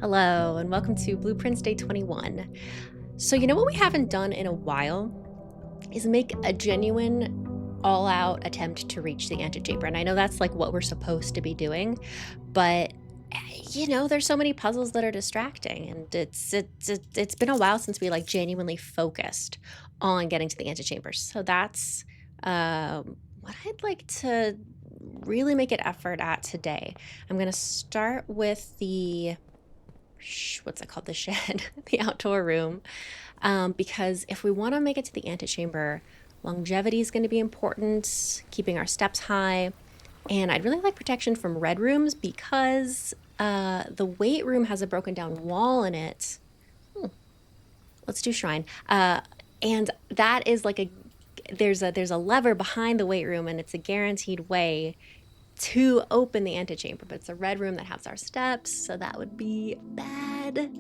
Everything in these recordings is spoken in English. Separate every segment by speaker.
Speaker 1: Hello, and welcome to Blueprints Day 21. So, you know what we haven't done in a while is make a genuine all-out attempt to reach the antechamber. And I know that's like what we're supposed to be doing, but there's so many puzzles that are distracting, and it's been a while since we like genuinely focused on getting to the antechamber. So that's what I'd like to really make an effort at today. I'm going to start with the what's it called, the shed, the outdoor room, because if we want to make it to the antechamber, longevity is going to be important, keeping our steps high, and I'd really like protection from red rooms because the weight room has a broken down wall in it. Let's do shrine, and that is like there's a lever behind the weight room, and it's a guaranteed way to open the antechamber, but it's a red room that has our steps, so that would be bad.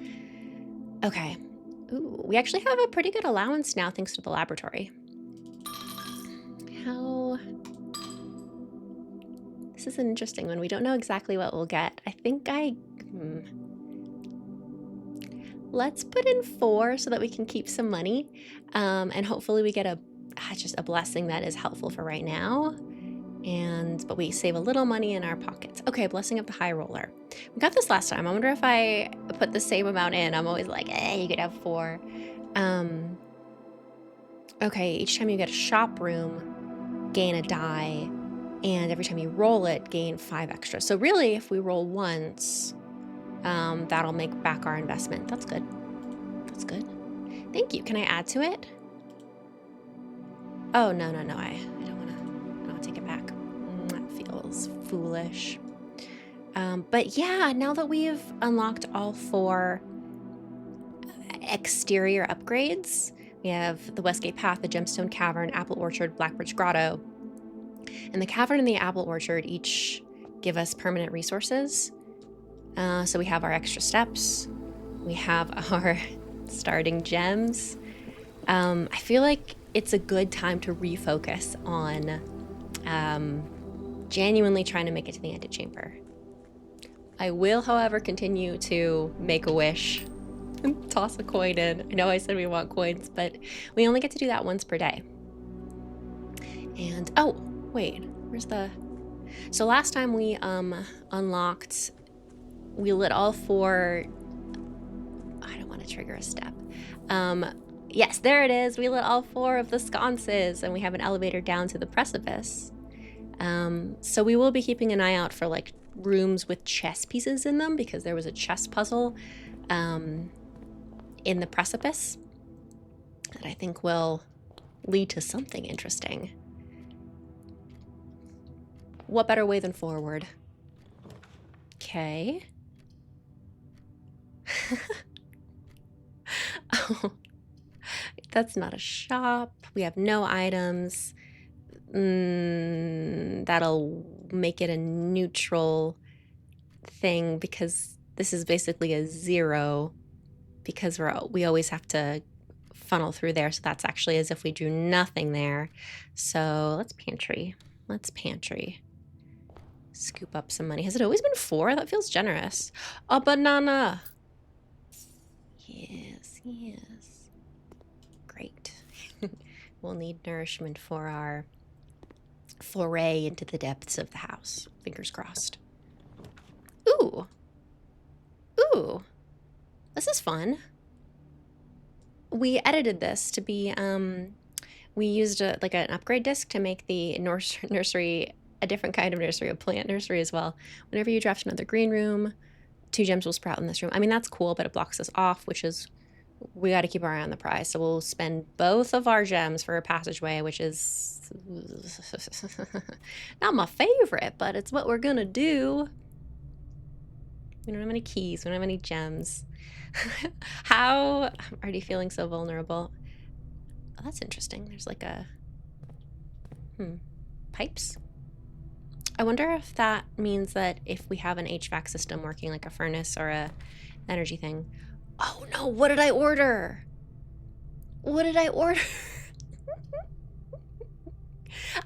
Speaker 1: Okay. Ooh, we actually have a pretty good allowance now thanks to the laboratory. This is an interesting one. We don't know exactly what we'll get. I think let's put in 4 so that we can keep some money, and hopefully we get just a blessing that is helpful for right now. But we save a little money in our pockets. Okay, Blessing of the High Roller. We got this last time. I wonder if I put the same amount in. I'm always like, you could have 4. Okay, each time you get a shop room, gain a die, and every time you roll it, gain 5 extra. So really, if we roll once, that'll make back our investment. That's good. That's good. Thank you. Can I add to it? Oh, no. I don't want to take it back. That feels foolish. But yeah, now that we've unlocked all 4 exterior upgrades, we have the Westgate Path, the Gemstone Cavern, Apple Orchard, Blackbridge Grotto. And the Cavern and the Apple Orchard each give us permanent resources. So we have our extra steps. We have our starting gems. I feel like it's a good time to refocus on genuinely trying to make it to the antechamber. I will, however, continue to make a wish and toss a coin in. I know I said we want coins, but we only get to do that once per day. And, oh, wait, where's the... So last time we unlocked, we lit all 4... I don't want to trigger a step. Yes, there it is. We lit all 4 of the sconces, and we have an elevator down to the precipice. So we will be keeping an eye out for like rooms with chess pieces in them, because there was a chess puzzle in the precipice that I think will lead to something interesting. What better way than forward? Okay. Oh, that's not a shop. We have no items. That'll make it a neutral thing because this is basically a 0 because we always have to funnel through there. So that's actually as if we do nothing there. So let's pantry. Scoop up some money. Has it always been 4? That feels generous. A banana. Yes. Great. We'll need nourishment for our foray into the depths of the house. Fingers crossed. Ooh. This is fun. We edited this to be, we used an upgrade disc to make the nursery a different kind of nursery, a plant nursery as well. Whenever you draft another green room, 2 gems will sprout in this room. I mean, that's cool, but it blocks us off, which is, we got to keep our eye on the prize. So we'll spend both of our gems for a passageway, which is not my favorite, but it's what we're going to do. We don't have any keys. We don't have any gems. How? I'm already feeling so vulnerable. Oh, that's interesting. There's like a... Pipes? I wonder if that means that if we have an HVAC system working, like a furnace or a energy thing. Oh no, what did I order?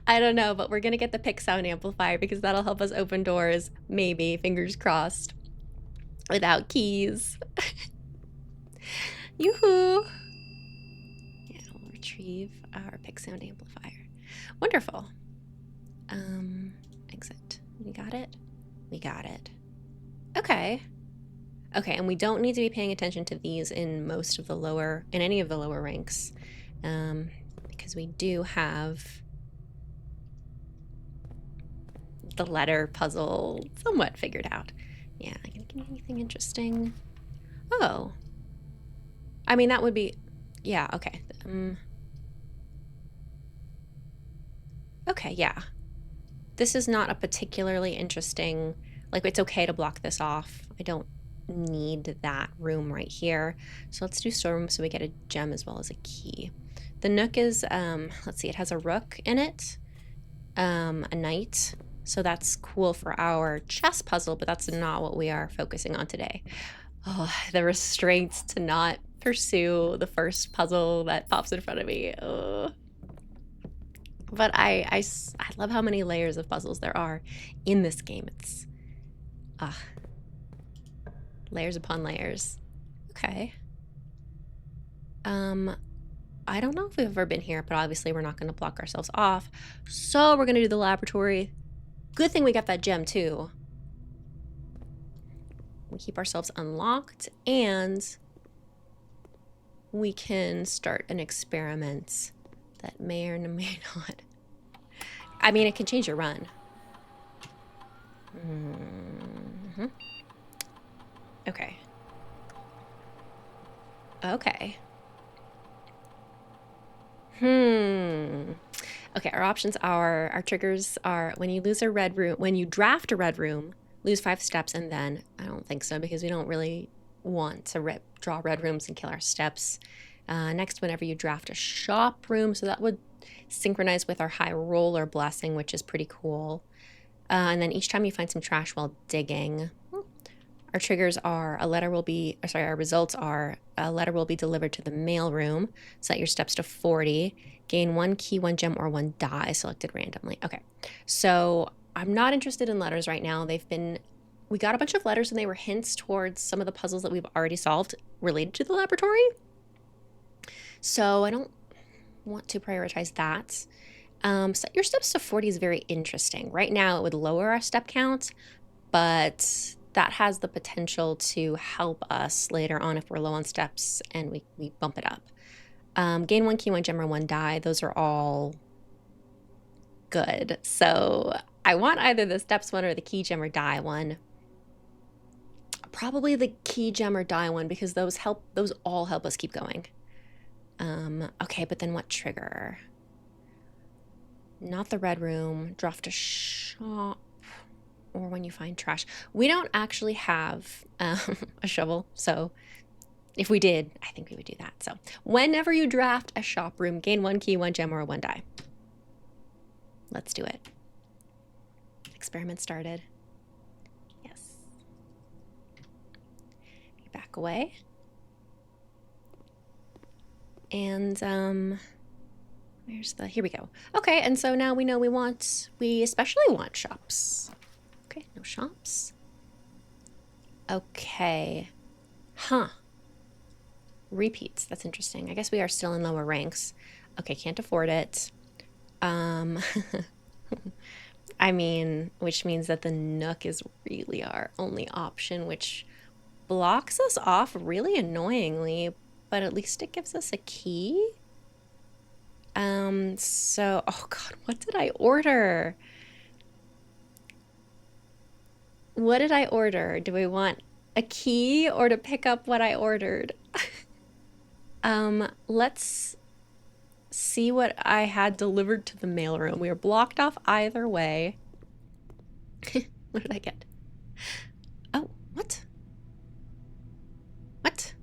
Speaker 1: I don't know, but we're gonna get the pick sound amplifier because that'll help us open doors. Maybe, fingers crossed. without keys. Yoo-hoo! Yeah, we'll retrieve our pick sound amplifier. Wonderful. Exit. We got it? We got it. Okay. Okay, and we don't need to be paying attention to these in any of the lower ranks. Because we do have the letter puzzle somewhat figured out. Yeah, can you give me anything interesting? Oh. I mean, that would be... Yeah, okay. Okay, yeah. This is not a particularly interesting... Like, it's okay to block this off. I don't need that room right here. So let's do storeroom so we get a gem as well as a key. The nook is, let's see, it has a rook in it, a knight. So that's cool for our chess puzzle, but that's not what we are focusing on today. Oh, the restraints to not pursue the first puzzle that pops in front of me. Oh. But I love how many layers of puzzles there are in this game. It's layers upon layers. Okay. I don't know if we've ever been here, but obviously we're not going to block ourselves off. So we're going to do the laboratory. Good thing we got that gem too. We keep ourselves unlocked and we can start an experiment that may or may not. I mean, it can change your run. Okay. Okay. Okay, our options are, our triggers are when you lose a red room, when you draft a red room, lose 5 steps, and then, I don't think so because we don't really want to draw red rooms and kill our steps. Next, whenever you draft a shop room, so that would synchronize with our high roller blessing, which is pretty cool. And then each time you find some trash while digging, our triggers are our results are a letter will be delivered to the mail room. Set your steps to 40. Gain 1 key, 1 gem, or 1 die selected randomly. Okay, so I'm not interested in letters right now. We got a bunch of letters and they were hints towards some of the puzzles that we've already solved related to the laboratory. So I don't want to prioritize that. Set your steps to 40 is very interesting. Right now it would lower our step count, but that has the potential to help us later on if we're low on steps and we bump it up. Gain 1 key, 1 gem, or 1 die. Those are all good. So I want either the steps one or the key, gem, or die one. Probably the key, gem, or die one because those all help us keep going. Okay, but then what trigger? Not the red room. Draft a shop. Or when you find trash. We don't actually have a shovel, so if we did, I think we would do that. So whenever you draft a shop room, gain 1 key, 1 gem, or 1 die. Let's do it. Experiment started. Yes. Back away. And here we go. Okay, and so now we know we especially want shops. Okay, no shops. Okay. Huh. Repeats. That's interesting. I guess we are still in lower ranks. Okay, can't afford it. I mean, which means that the nook is really our only option, which blocks us off really annoyingly, but at least it gives us a key. So, oh God, what did I order? What did I order? Do we want a key or to pick up what I ordered? Let's see what I had delivered to the mailroom. We were blocked off either way. What did I get? Oh, what? What?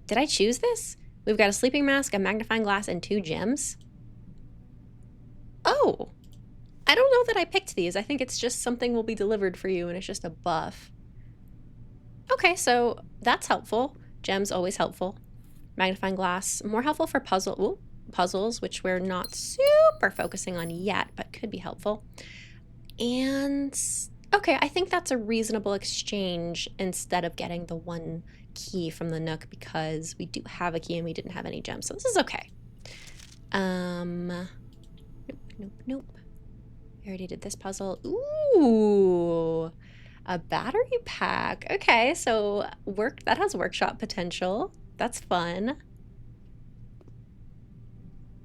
Speaker 1: Did I choose this? We've got a sleeping mask, a magnifying glass, and 2 gems. Oh, I don't know that I picked these. I think it's just something will be delivered for you and it's just a buff. Okay, so that's helpful. Gems, always helpful. Magnifying glass, more helpful for puzzles, which we're not super focusing on yet, but could be helpful. And Okay, I think that's a reasonable exchange instead of getting the one key from the Nook because we do have a key and we didn't have any gems, so this is okay. Nope, nope, nope. We already did this puzzle. Ooh, a battery pack. Okay, so that has workshop potential. That's fun.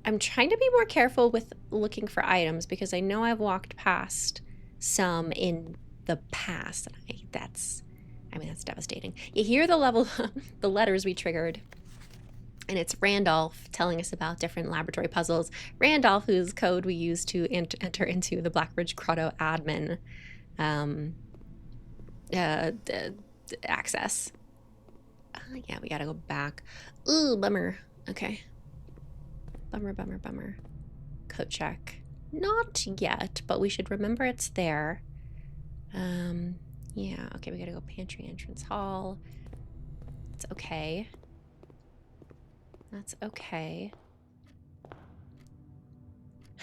Speaker 1: I'm trying to be more careful with looking for items because I know I've walked past some in the past. That's devastating. You hear the level, the letters we triggered, and it's Randolph telling us about different laboratory puzzles. Randolph, whose code we use to enter into the Blackbridge Grotto admin access. Yeah, we gotta go back. Ooh, bummer. Okay. Bummer, bummer, bummer. Code check. Not yet, but we should remember it's there. Yeah, okay, we gotta go pantry, entrance hall. It's okay. That's okay.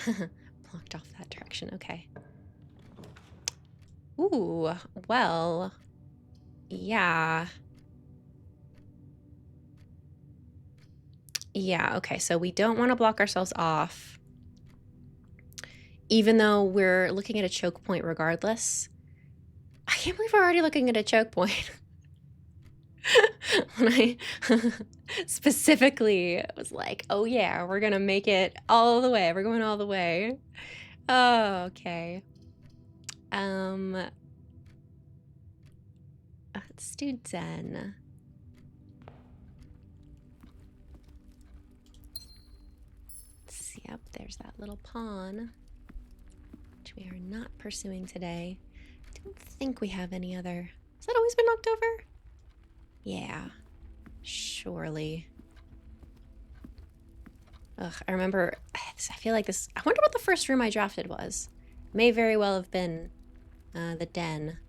Speaker 1: Blocked off that direction, okay. Ooh, well, yeah. Yeah, okay, so we don't want to block ourselves off. Even though we're looking at a choke point regardless. I can't believe we're already looking at a choke point. When I specifically was like, oh yeah, we're gonna make it all the way. We're going all the way. Oh, okay. Let's do den. Yep, there's that little pawn, which we are not pursuing today. I don't think we have any other. Has that always been knocked over? Yeah, surely. Ugh, I remember, I feel like this, I wonder what the first room I drafted was. May very well have been the den.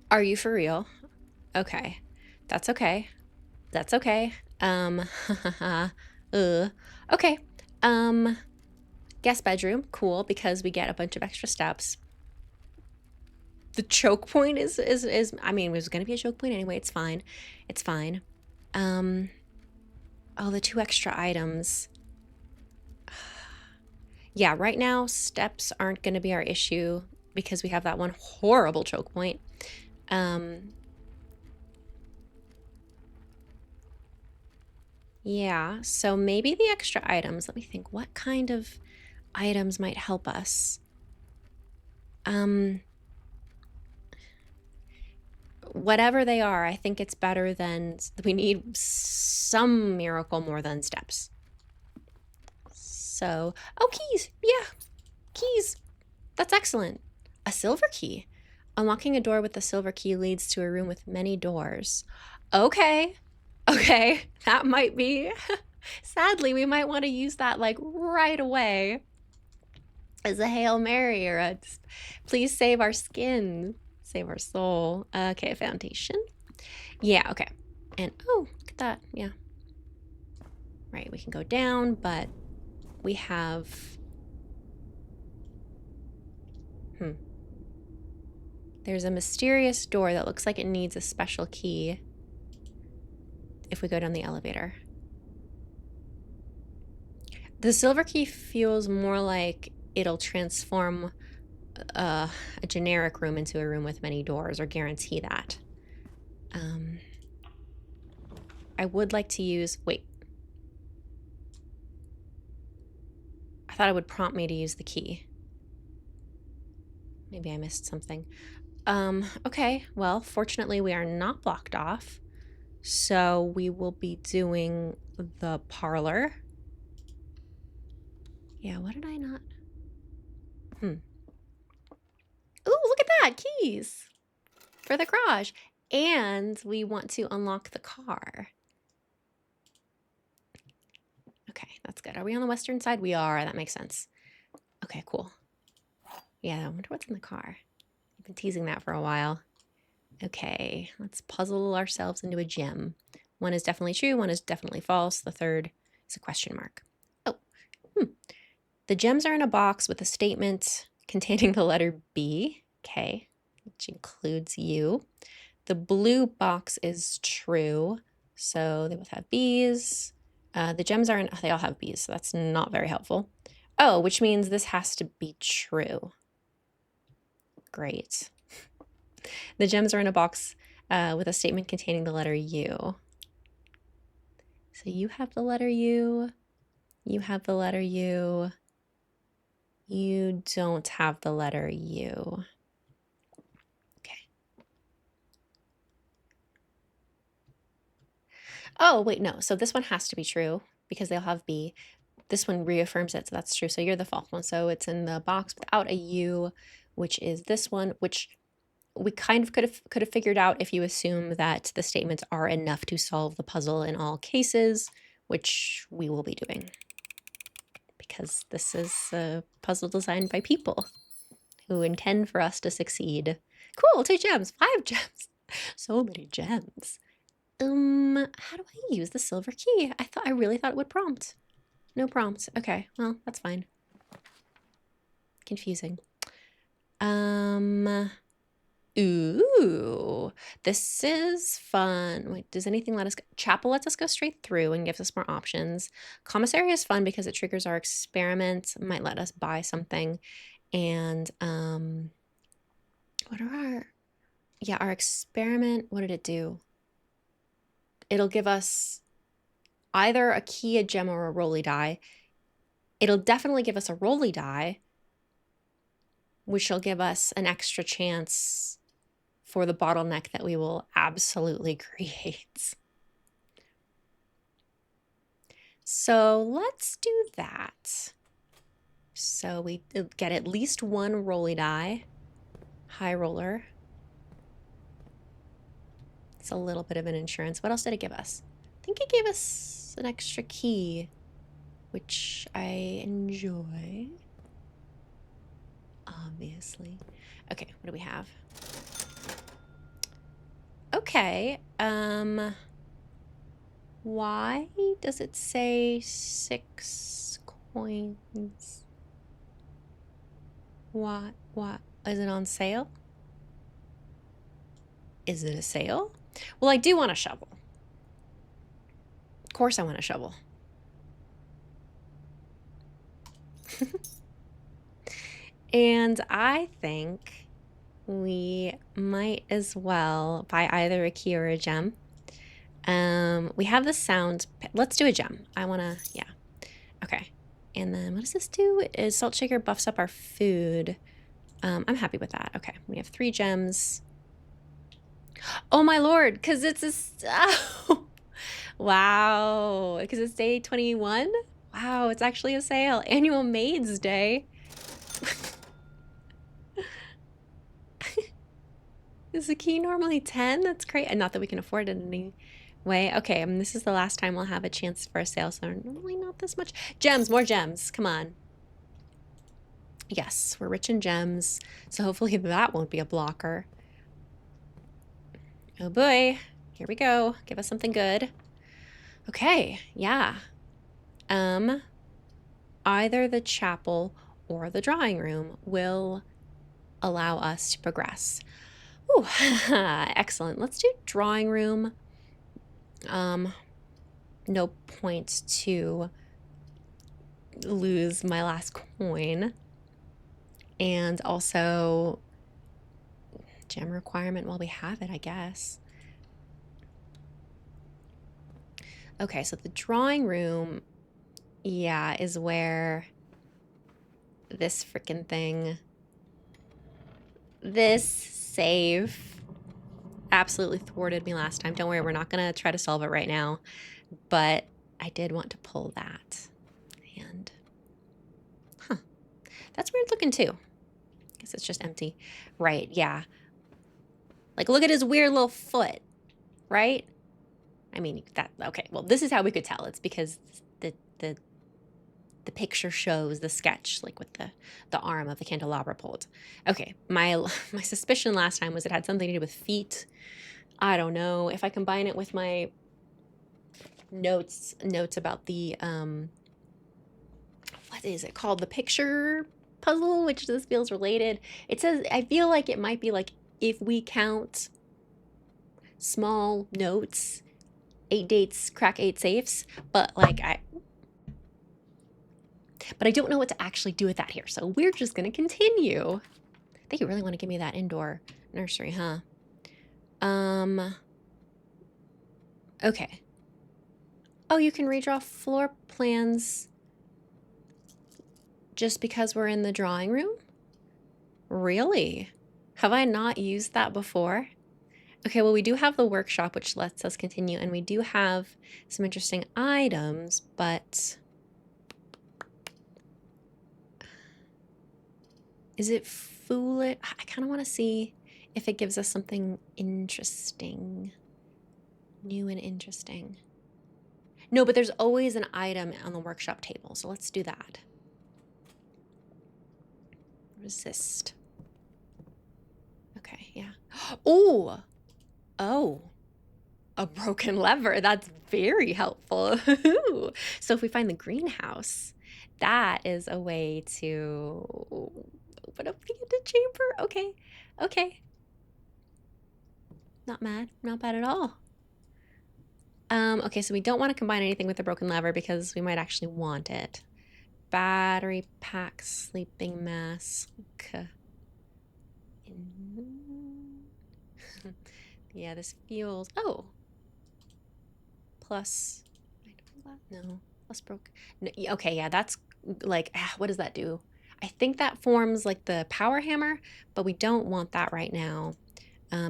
Speaker 1: Are you for real? Okay, that's okay. That's okay. Okay. Guest bedroom, cool, because we get a bunch of extra steps. The choke point is I mean, it was gonna be a choke point anyway. It's fine. It's fine. Oh, the 2 extra items. Yeah, right now steps aren't gonna be our issue because we have that one horrible choke point. Yeah, so maybe the extra items. Let me think. What kind of items might help us? Whatever they are, I think it's better than, we need some miracle more than steps. So, oh, keys. Yeah, keys. That's excellent. A silver key. Unlocking a door with the silver key leads to a room with many doors. Okay. Okay, that might be. Sadly, we might want to use that like right away as a Hail Mary or a please save our skin, save our soul. Okay, foundation. Yeah, okay. And oh, look at that. Yeah. Right, we can go down, but we have. There's a mysterious door that looks like it needs a special key if we go down the elevator. The silver key feels more like it'll transform a generic room into a room with many doors, or guarantee that. I would like to use, wait. I thought it would prompt me to use the key. Maybe I missed something. Okay, well, fortunately we are not blocked off. So we will be doing the parlor. Yeah, what did I not? Ooh, look at that, keys for the garage. And we want to unlock the car. Okay, that's good. Are we on the western side? We are, that makes sense. Okay, cool. Yeah, I wonder what's in the car. I've been teasing that for a while. Okay, let's puzzle ourselves into a gem. One is definitely true, one is definitely false. The third is a question mark. Oh, The gems are in a box with a statement containing the letter B, okay, which includes you. The blue box is true, so they both have B's. The gems are in, they all have B's, so that's not very helpful. Oh, which means this has to be true. Great. The gems are in a box with a statement containing the letter U. So you have the letter U. You have the letter U. You don't have the letter U. Okay. Oh, wait, no. So this one has to be true because they'll have B. This one reaffirms it, so that's true. So you're the false one. So it's in the box without a U, which is this one, which we kind of could have figured out if you assume that the statements are enough to solve the puzzle in all cases, which we will be doing. Because this is a puzzle designed by people who intend for us to succeed. Cool, 2 gems, 5 gems. So many gems. How do I use the silver key? I really thought it would prompt. No prompt. Okay, well, that's fine. Confusing. Ooh, this is fun. Wait, does anything let us go? Chapel lets us go straight through and gives us more options. Commissary is fun because it triggers our experiment, might let us buy something. And what are our experiment, what did it do? It'll give us either a key, a gem, or a rolly die. It'll definitely give us a rolly die, which will give us an extra chance for the bottleneck that we will absolutely create. So let's do that. So we get at least 1 rolly die, high roller. It's a little bit of an insurance. What else did it give us? I think it gave us an extra key, which I enjoy. Obviously. Okay, what do we have? Okay, why does it say 6 coins? What, is it on sale? Is it a sale? Well, I do want a shovel. Of course I want a shovel. And I think we might as well buy either a key or a gem. We have the sound. Let's do a gem. I want to, yeah. Okay. And then what does this do? Is salt shaker buffs up our food. I'm happy with that. Okay. We have 3 gems. Oh my lord, because it's a, oh, wow, because it's day 21. Wow, it's actually a sale. Annual Maids Day. Is the key normally 10? That's great. And not that we can afford it anyway. Okay, this is the last time we'll have a chance for a sale, so normally not this much. Gems, more gems. Come on. Yes, we're rich in gems, so hopefully that won't be a blocker. Oh boy, here we go. Give us something good. Okay, yeah. Either the chapel or the drawing room will allow us to progress. Ooh, excellent. Let's do drawing room. No point to lose my last coin. And also gem requirement while we have it, I guess. Okay, so the drawing room, yeah, is where this freaking thing, this save absolutely thwarted me last time. Don't worry, we're not gonna try to solve it right now, but I did want to pull that. And, that's weird looking too. Guess it's just empty. Right, yeah. Like, look at his weird little foot, right? I mean, that, okay, well, this is how we could tell. It's because the picture shows the sketch, like with the arm of the candelabra pulled. Okay, my suspicion last time was it had something to do with feet. I don't know. If I combine it with my notes about the what is it called? The picture puzzle, which this feels related. It says, I feel like it might be like if we count small notes, 8 dates, crack 8 safes, but like but I don't know what to actually do with that here. So we're just gonna continue. I think you really want to give me that indoor nursery, huh? Okay. Oh, you can redraw floor plans just because we're in the drawing room? Really? Have I not used that before? Okay, well, we do have the workshop, which lets us continue, and we do have some interesting items, but is it foolish? I kind of want to see if it gives us something interesting, new and interesting. No, but there's always an item on the workshop table, so let's do that. Resist. Okay, yeah. Oh, a broken lever. That's very helpful. So if we find the greenhouse, that is a way to open up the antechamber. Okay. Not bad at all. Okay, so we don't want to combine anything with the broken lever because we might actually want it. Battery pack, sleeping mask. Yeah, this feels... Oh. Plus... No. Plus broke... No, okay, yeah, that's like... what does that do? I think that forms like the power hammer, but we don't want that right now.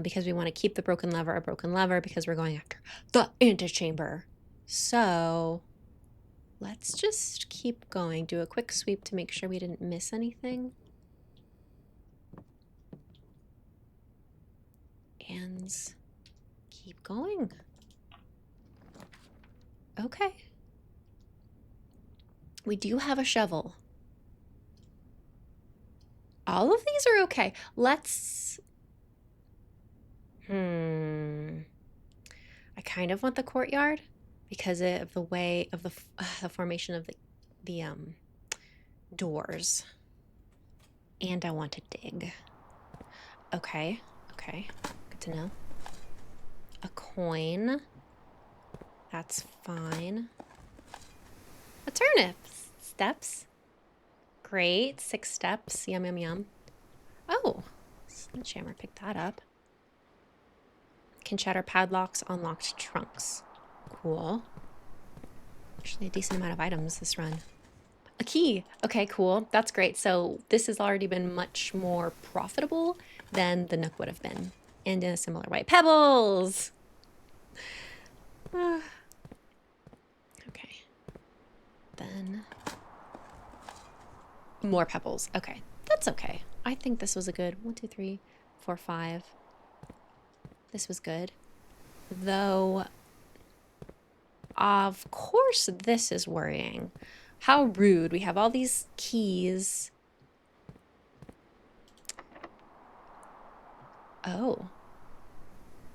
Speaker 1: Because we want to keep the broken lever a broken lever because we're going after the antechamber. So let's just keep going. Do a quick sweep to make sure we didn't miss anything. And keep going. Okay. We do have a shovel. All of these are okay. Let's... I kind of want the courtyard because of the way of the formation of the doors. And I want to dig. Okay. Good to know. A coin. That's fine. A turnip. Steps. Great. 6 steps. Yum. Oh. Sledgehammer. Pick that up. Can shatter padlocks, unlocked trunks. Cool. Actually, a decent amount of items this run. A key. Okay, cool. That's great. So this has already been much more profitable than the Nook would have been. And in a similar way. Pebbles! Okay. Then... more pebbles. Okay. That's okay. I think this was a good 1, 2, 3, 4, 5. This was good. Though, of course, this is worrying. How rude. We have all these keys. Oh.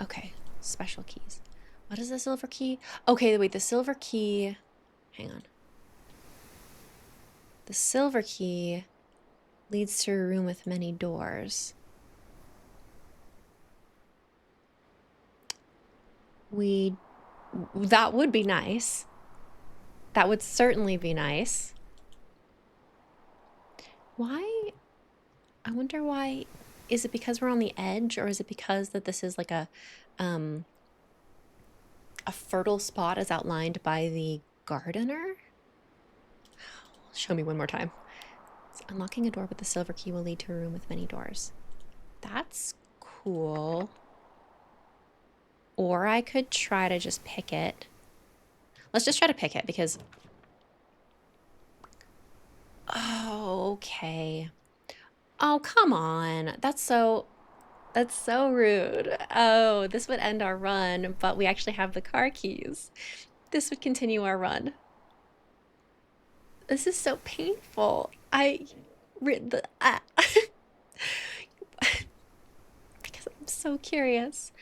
Speaker 1: Okay. Special keys. What is the silver key? Okay, wait. The silver key... Hang on. The silver key leads to a room with many doors. That would be nice. That would certainly be nice. Why? I wonder why. Is it because we're on the edge, or is it because that this is like a fertile spot as outlined by the gardener? Show me one more time. So unlocking a door with the silver key will lead to a room with many doors. That's cool. Or I could try to just pick it. Let's just try to pick it because... Oh, okay. Oh, come on. That's so rude. Oh, this would end our run, but we actually have the car keys. This would continue our run. This is so painful. Because I'm so curious.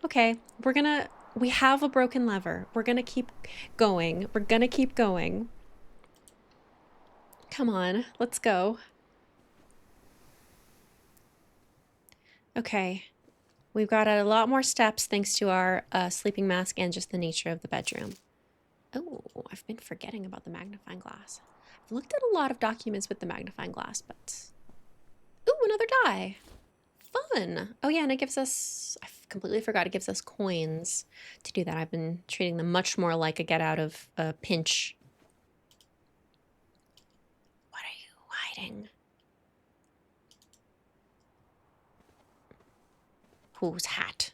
Speaker 1: Okay, we're gonna We have a broken lever. We're gonna keep going. We're gonna keep going. Come on, let's go. Okay. We've got a lot more steps thanks to our sleeping mask and just the nature of the bedroom. Oh, I've been forgetting about the magnifying glass. I've looked at a lot of documents with the magnifying glass, but... Ooh, another die. Fun. Oh yeah, and it gives us... I completely forgot it gives us coins to do that. I've been treating them much more like a get out of a pinch. What are you hiding? Whose hat?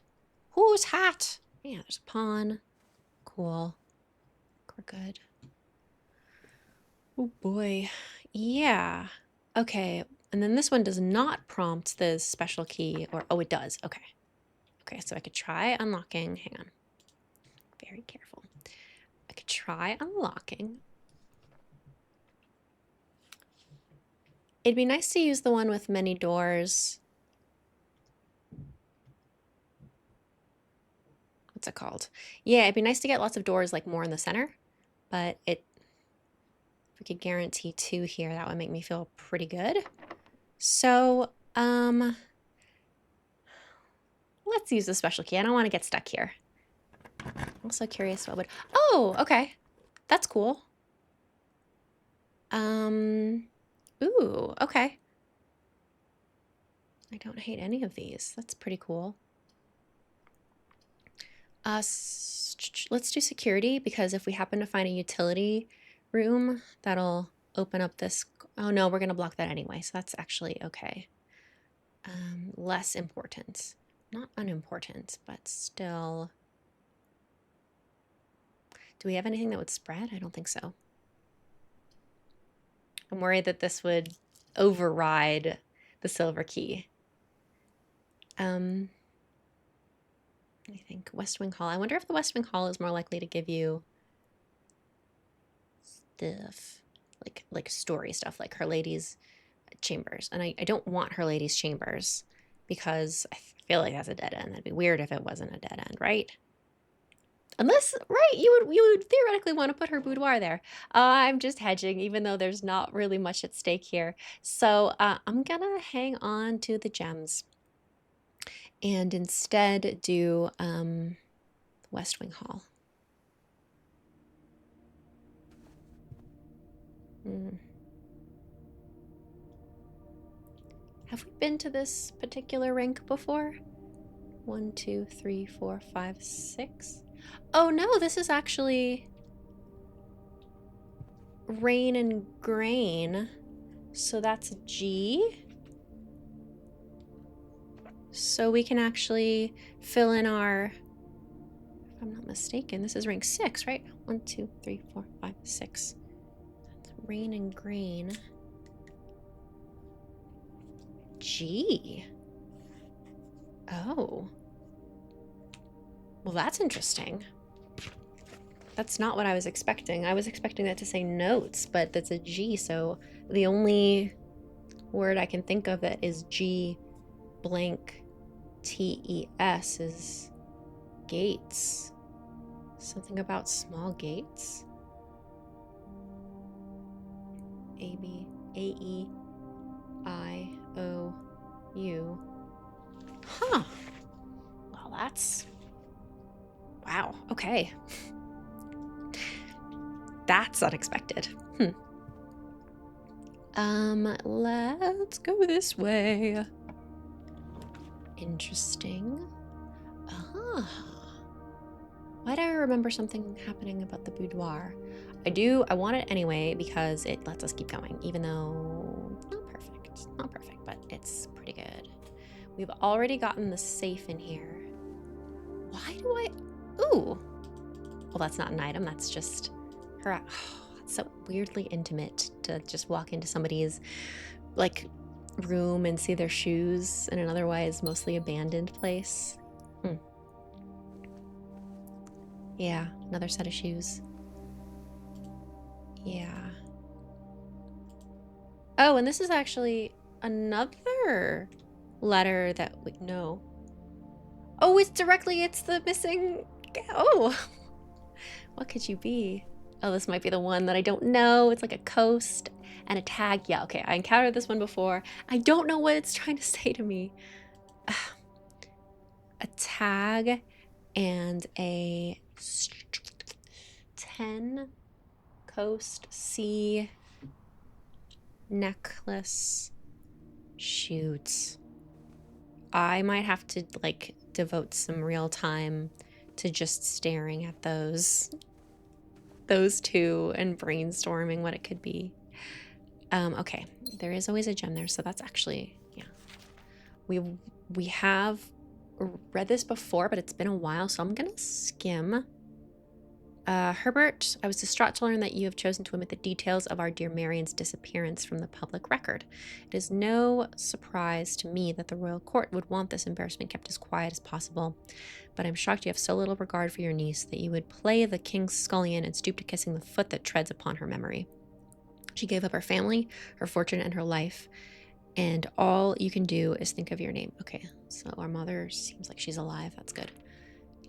Speaker 1: Whose hat? Yeah, there's a pawn. Cool. We're good. Oh boy. Yeah. Okay. And then this one does not prompt the special key, or oh, it does. Okay. Okay, so I could try unlocking. Hang on. Very careful. I could try unlocking. It'd be nice to use the one with many doors. What's it called? Yeah, it'd be nice to get lots of doors like more in the center, but if we could guarantee 2 here, that would make me feel pretty good. So, let's use the special key. I don't want to get stuck here. I'm also curious what would... Oh, okay. That's cool. Ooh, okay. I don't hate any of these. That's pretty cool. Let's do security, because if we happen to find a utility room, that'll open up this... Oh no, we're gonna block that anyway, so that's actually okay. Less important. Not unimportant, but still... Do we have anything that would spread? I don't think so. I'm worried that this would override the silver key. I think West Wing Hall. I wonder if the West Wing Hall is more likely to give you stuff, like story stuff, like Her Lady's Chambers. And I don't want Her Lady's Chambers because I feel like that's a dead end. That'd be weird if it wasn't a dead end, right? Unless, right, you would theoretically want to put her boudoir there. I'm just hedging, even though there's not really much at stake here. So I'm gonna hang on to the gems and instead do West Wing Hall. Have we been to this particular rink before? 1, 2, 3, 4, 5, 6. Oh no, this is actually Rain and Grain. So that's a G. So we can actually fill in our, if I'm not mistaken, this is rank 6, right? 1, 2, 3, 4, 5, 6. That's Rain and Grain. G. Oh. Well, that's interesting. That's not what I was expecting. I was expecting that to say notes, but that's a G, so the only word I can think of that is G blank TES is gates. Something about small gates. A-E-I-O-U. Huh. Well, that's... Wow, okay. That's unexpected. Let's go this way. Interesting. Why do I remember something happening about the boudoir? I want it anyway because it lets us keep going, even though not perfect, but it's pretty good. We've already gotten the safe in here. Why do I, ooh. Well, that's not an item, that's just her. Oh, it's so weirdly intimate to just walk into somebody's like room and see their shoes in an otherwise mostly abandoned place. Yeah, another set of shoes. Yeah. Oh, and this is actually another letter that we know. Oh, it's the missing Oh, what could you be? Oh, this might be the one that I don't know. It's like a coast and a tag. Yeah, okay, I encountered this one before. I don't know what it's trying to say to me. A tag and a 10 coast sea necklace. Shoot. I might have to like devote some real time to just staring at those two and brainstorming what it could be. Okay, there is always a gem there, so that's actually, yeah. We have read this before, but it's been a while, so I'm gonna skim. Herbert, I was distraught to learn that you have chosen to omit the details of our dear Marion's disappearance from the public record. It is no surprise to me that the royal court would want this embarrassment kept as quiet as possible, but I'm shocked you have so little regard for your niece that you would play the king's scullion and stoop to kissing the foot that treads upon her memory. She gave up her family, her fortune, and her life, and all you can do is think of your name. Okay, so our mother seems like she's alive. That's good.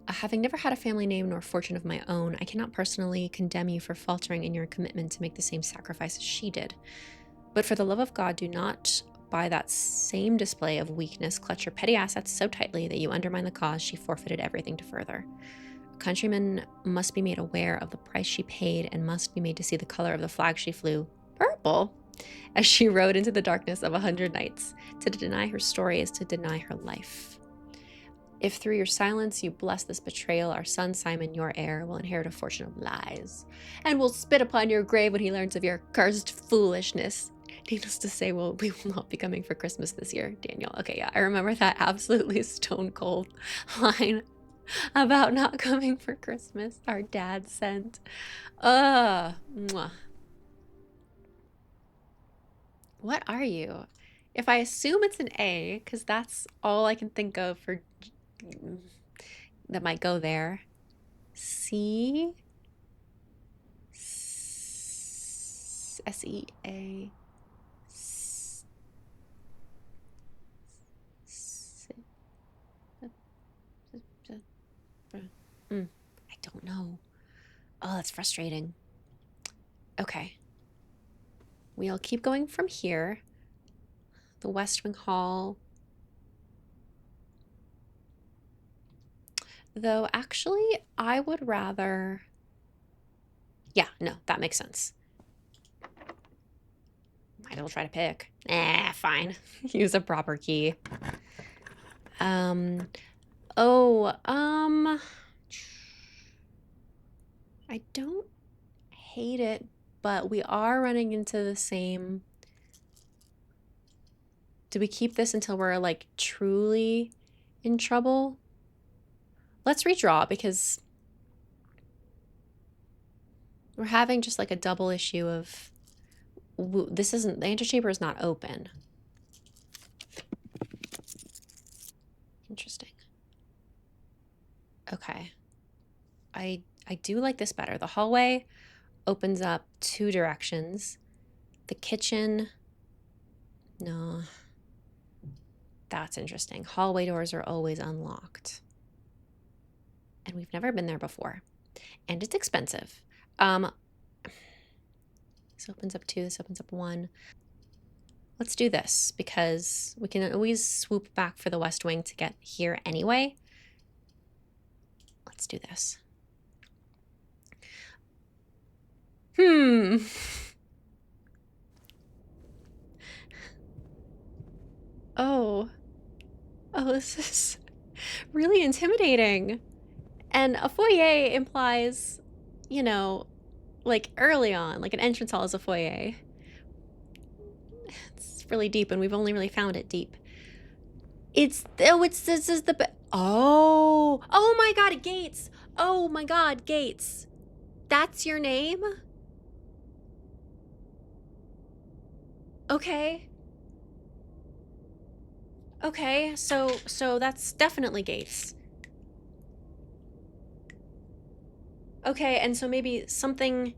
Speaker 1: Having never had a family name nor fortune of my own, I cannot personally condemn you for faltering in your commitment to make the same sacrifice as she did. But for the love of God, do not, by that same display of weakness, clutch your petty assets so tightly that you undermine the cause she forfeited everything to further. A countryman must be made aware of the price she paid and must be made to see the color of the flag she flew, purple, as she rode into the darkness of 100 nights. To deny her story is to deny her life. If through your silence you bless this betrayal, our son Simon, your heir, will inherit a fortune of lies, and will spit upon your grave when he learns of your cursed foolishness. Needless to say, we will not be coming for Christmas this year, Daniel. Okay, yeah, I remember that absolutely stone cold line about not coming for Christmas our dad sent. Mwah. What are you? If I assume it's an A, because that's all I can think of for that might go there. C S-E-A. I don't know. Oh, that's frustrating. Okay. We'll keep going from here. The West Wing Hall. Though, actually, I would rather... Yeah, no, that makes sense. Might as well try to pick. Fine. Use a proper key. I don't hate it, but we are running into the same... Do we keep this until we're, like, truly in trouble? Let's redraw, because we're having just, like, a double issue of... This isn't... The antechamber is not open. Interesting. Okay. I do like this better. The hallway opens up 2 directions. The kitchen... No. That's interesting. Hallway doors are always unlocked. And we've never been there before. And it's expensive. This opens up 2, this opens up 1. Let's do this, because we can always swoop back for the West Wing to get here anyway. Let's do this. Oh, this is really intimidating. And a foyer implies, you know, like early on, like an entrance hall is a foyer. It's really deep, and we've only really found it deep. This is the... Oh my God, Gates. Oh my God, Gates. That's your name? Okay. Okay, so that's definitely Gates. Okay, and so maybe something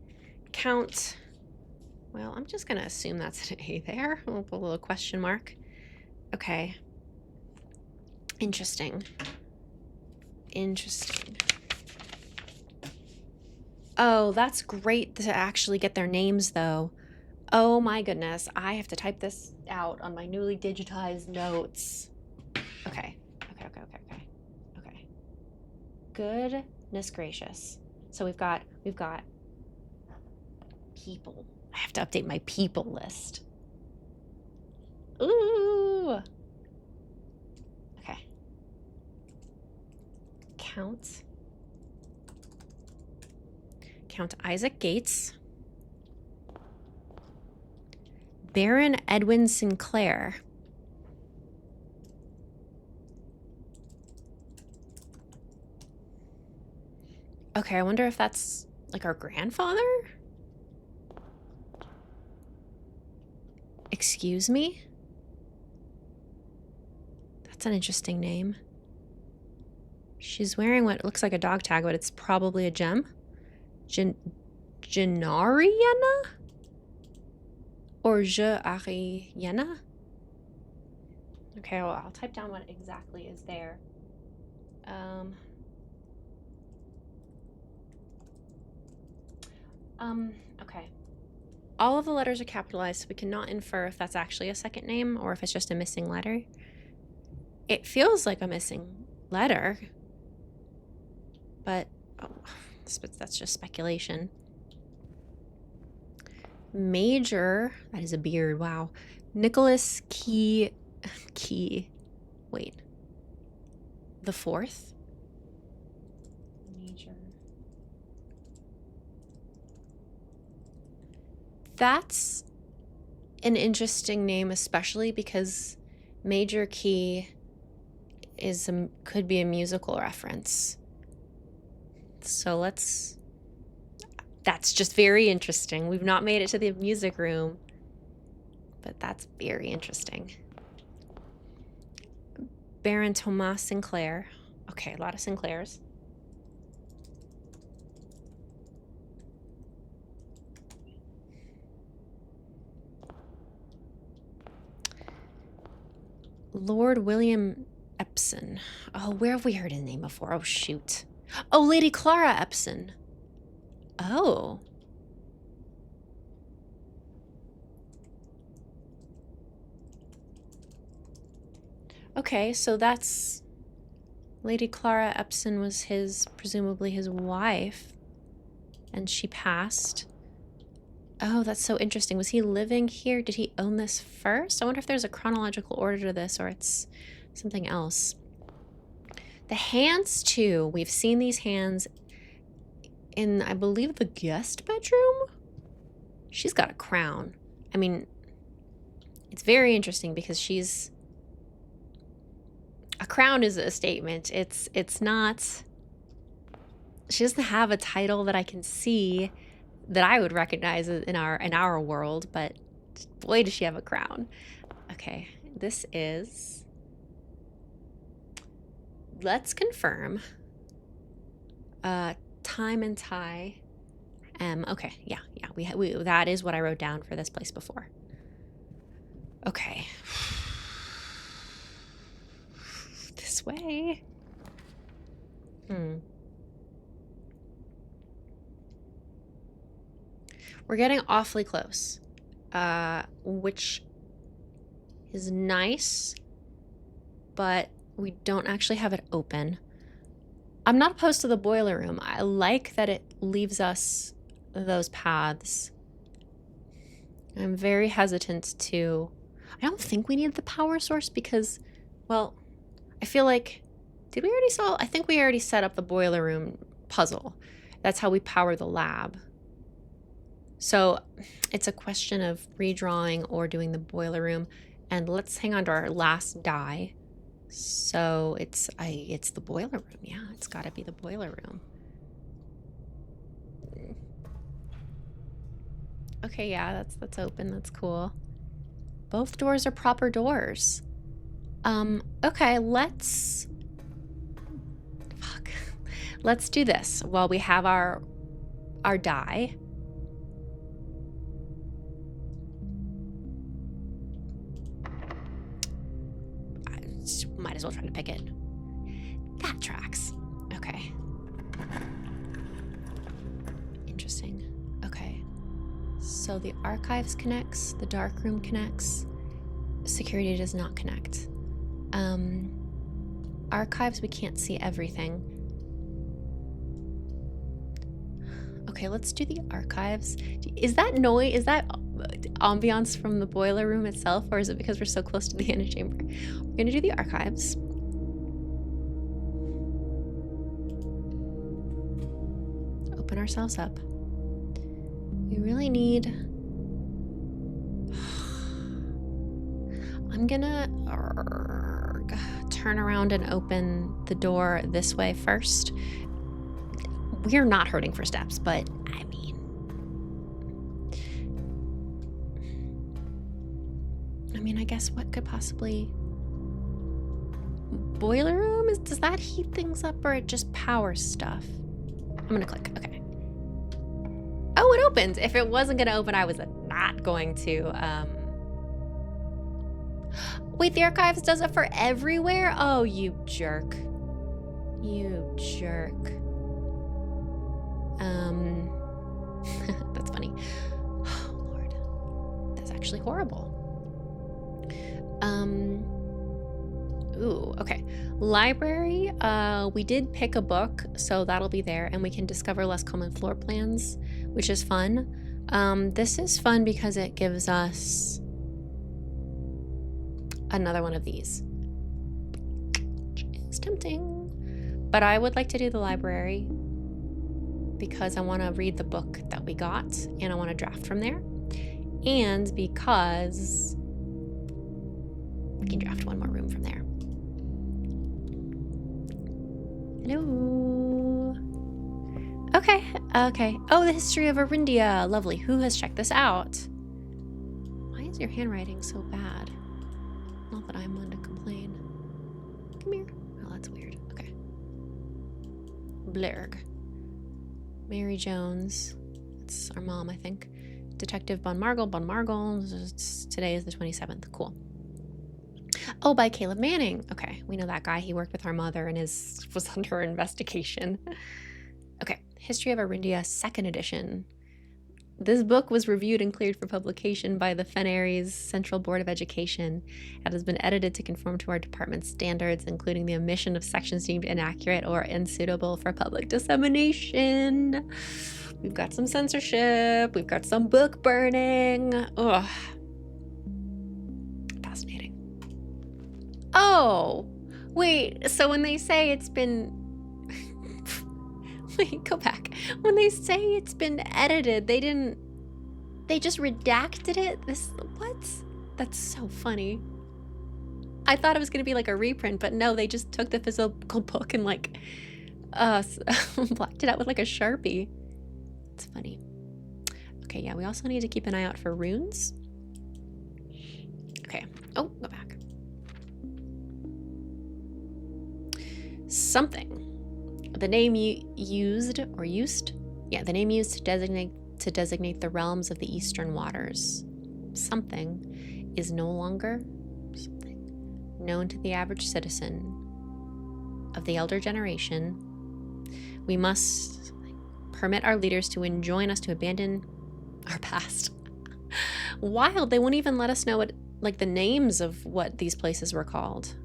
Speaker 1: count... Well, I'm just gonna assume that's an A there. I'll put a little question mark. Okay. Interesting. Interesting. Oh, that's great to actually get their names, though. Oh my goodness, I have to type this out on my newly digitized notes. Okay. Goodness gracious. So we've got people. I have to update my people list. Ooh. Okay. Count Isaac Gates. Baron Edwin Sinclair. Okay, I wonder if that's like our grandfather? Excuse me? That's an interesting name. She's wearing what looks like a dog tag, but it's probably a gem. Genariana? Or Ariana? Okay, well, I'll type down what exactly is there. Okay. All of the letters are capitalized, so we cannot infer if that's actually a second name or if it's just a missing letter. It feels like a missing letter, but that's just speculation. Major, that is a beard, wow. Nicholas wait. The fourth? Major. That's an interesting name, especially because Major Key could be a musical reference. So that's just very interesting. We've not made it to the music room, but that's very interesting. Baron Thomas Sinclair. Okay, a lot of Sinclairs. Lord William Epson. Oh, where have we heard his name before? Oh, shoot. Oh, Lady Clara Epson. Oh. Okay, so that's... Lady Clara Epson was presumably his wife. And she passed. Oh, that's so interesting. Was he living here? Did he own this first? I wonder if there's a chronological order to this or it's something else. The hands, too. We've seen these hands in, I believe, the guest bedroom? She's got a crown. I mean, it's very interesting because she's... A crown is a statement. It's not... She doesn't have a title that I can see that I would recognize in our world, but boy, does she have a crown. Okay, this is... Let's confirm. Time and tie. Okay, yeah, we that is what I wrote down for this place before. Okay. This way. We're getting awfully close, which is nice, but we don't actually have it open. I'm not opposed to the boiler room. I like that it leaves us those paths. I'm very hesitant to... I don't think we need the power source because, well, I feel like... Did we already solve? I think we already set up the boiler room puzzle. That's how we power the lab. So it's a question of redrawing or doing the boiler room. And let's hang on to our last die. So it's the boiler room. Yeah, it's got to be the boiler room. Okay, yeah, that's open. That's cool. Both doors are proper doors. Okay, let's do this while we have our die. Might as well try to pick it. That tracks. Okay. interesting. Okay. So the archives connects, the dark room connects, security does not connect. Archives, we can't see everything. Okay, let's do the archives. Is that noise, is that ambiance from the boiler room itself, or is it because we're so close to the antechamber? We're gonna do the archives. Open ourselves up. We really need... I'm gonna turn around and open the door this way first. We're not hurting for steps, but I mean, I guess what could possibly... Boiler room? Does that heat things up, or it just powers stuff? I'm gonna click, okay. Oh, it opened. If it wasn't gonna open, I was not going to. Wait, the archives does it for everywhere? Oh, you jerk. You jerk. That's funny. Oh, Lord. That's actually horrible. Ooh, okay. Library, we did pick a book, so that'll be there, and we can discover less common floor plans, which is fun. This is fun because it gives us another one of these. It's tempting. But I would like to do the library because I want to read the book that we got, and I want to draft from there. And because we can draft one more room from there. Hello. Okay, okay. Oh, the History of Orindia. Lovely. Who has checked this out? Why is your handwriting so bad? Not that I'm one to complain. Come here. Oh, that's weird. Okay. Blurg. Mary Jones. That's our mom, I think. Detective Bon Margle. Today is the 27th. Cool. Oh, by Caleb Manning. Okay, we know that guy. He worked with our mother and was under investigation. Okay, History of Orindia, 2nd edition. This book was reviewed and cleared for publication by the Fenaries Central Board of Education. It has been edited to conform to our department's standards, including the omission of sections deemed inaccurate or unsuitable for public dissemination. We've got some censorship. We've got some book burning. Ugh. Fascinating. Oh, wait. So when they say it's been... Wait, go back. When they say it's been edited, they didn't... They just redacted it? What? That's so funny. I thought it was going to be like a reprint, but no, they just took the physical book and like... blacked it out with like a Sharpie. It's funny. Okay, yeah, we also need to keep an eye out for runes. Okay. Oh, go back. Something. The name used to designate the realms of the eastern waters. Something is no longer something known to the average citizen of the elder generation. We must permit our leaders to enjoin us to abandon our past. Wild, they won't even let us know what, like, the names of what these places were called.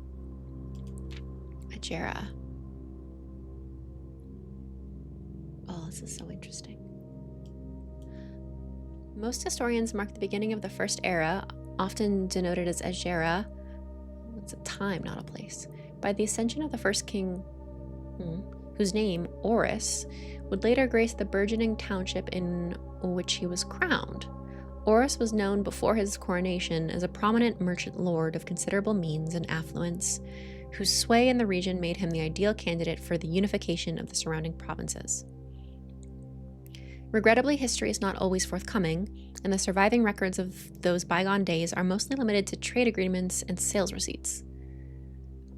Speaker 1: Ajera. Oh, this is so interesting. Most historians mark the beginning of the first era, often denoted as Ajera. It's a time, not a place. By the ascension of the first king, whose name, Orus, would later grace the burgeoning township in which he was crowned. Orus was known before his coronation as a prominent merchant lord of considerable means and affluence, whose sway in the region made him the ideal candidate for the unification of the surrounding provinces. Regrettably, history is not always forthcoming, and the surviving records of those bygone days are mostly limited to trade agreements and sales receipts.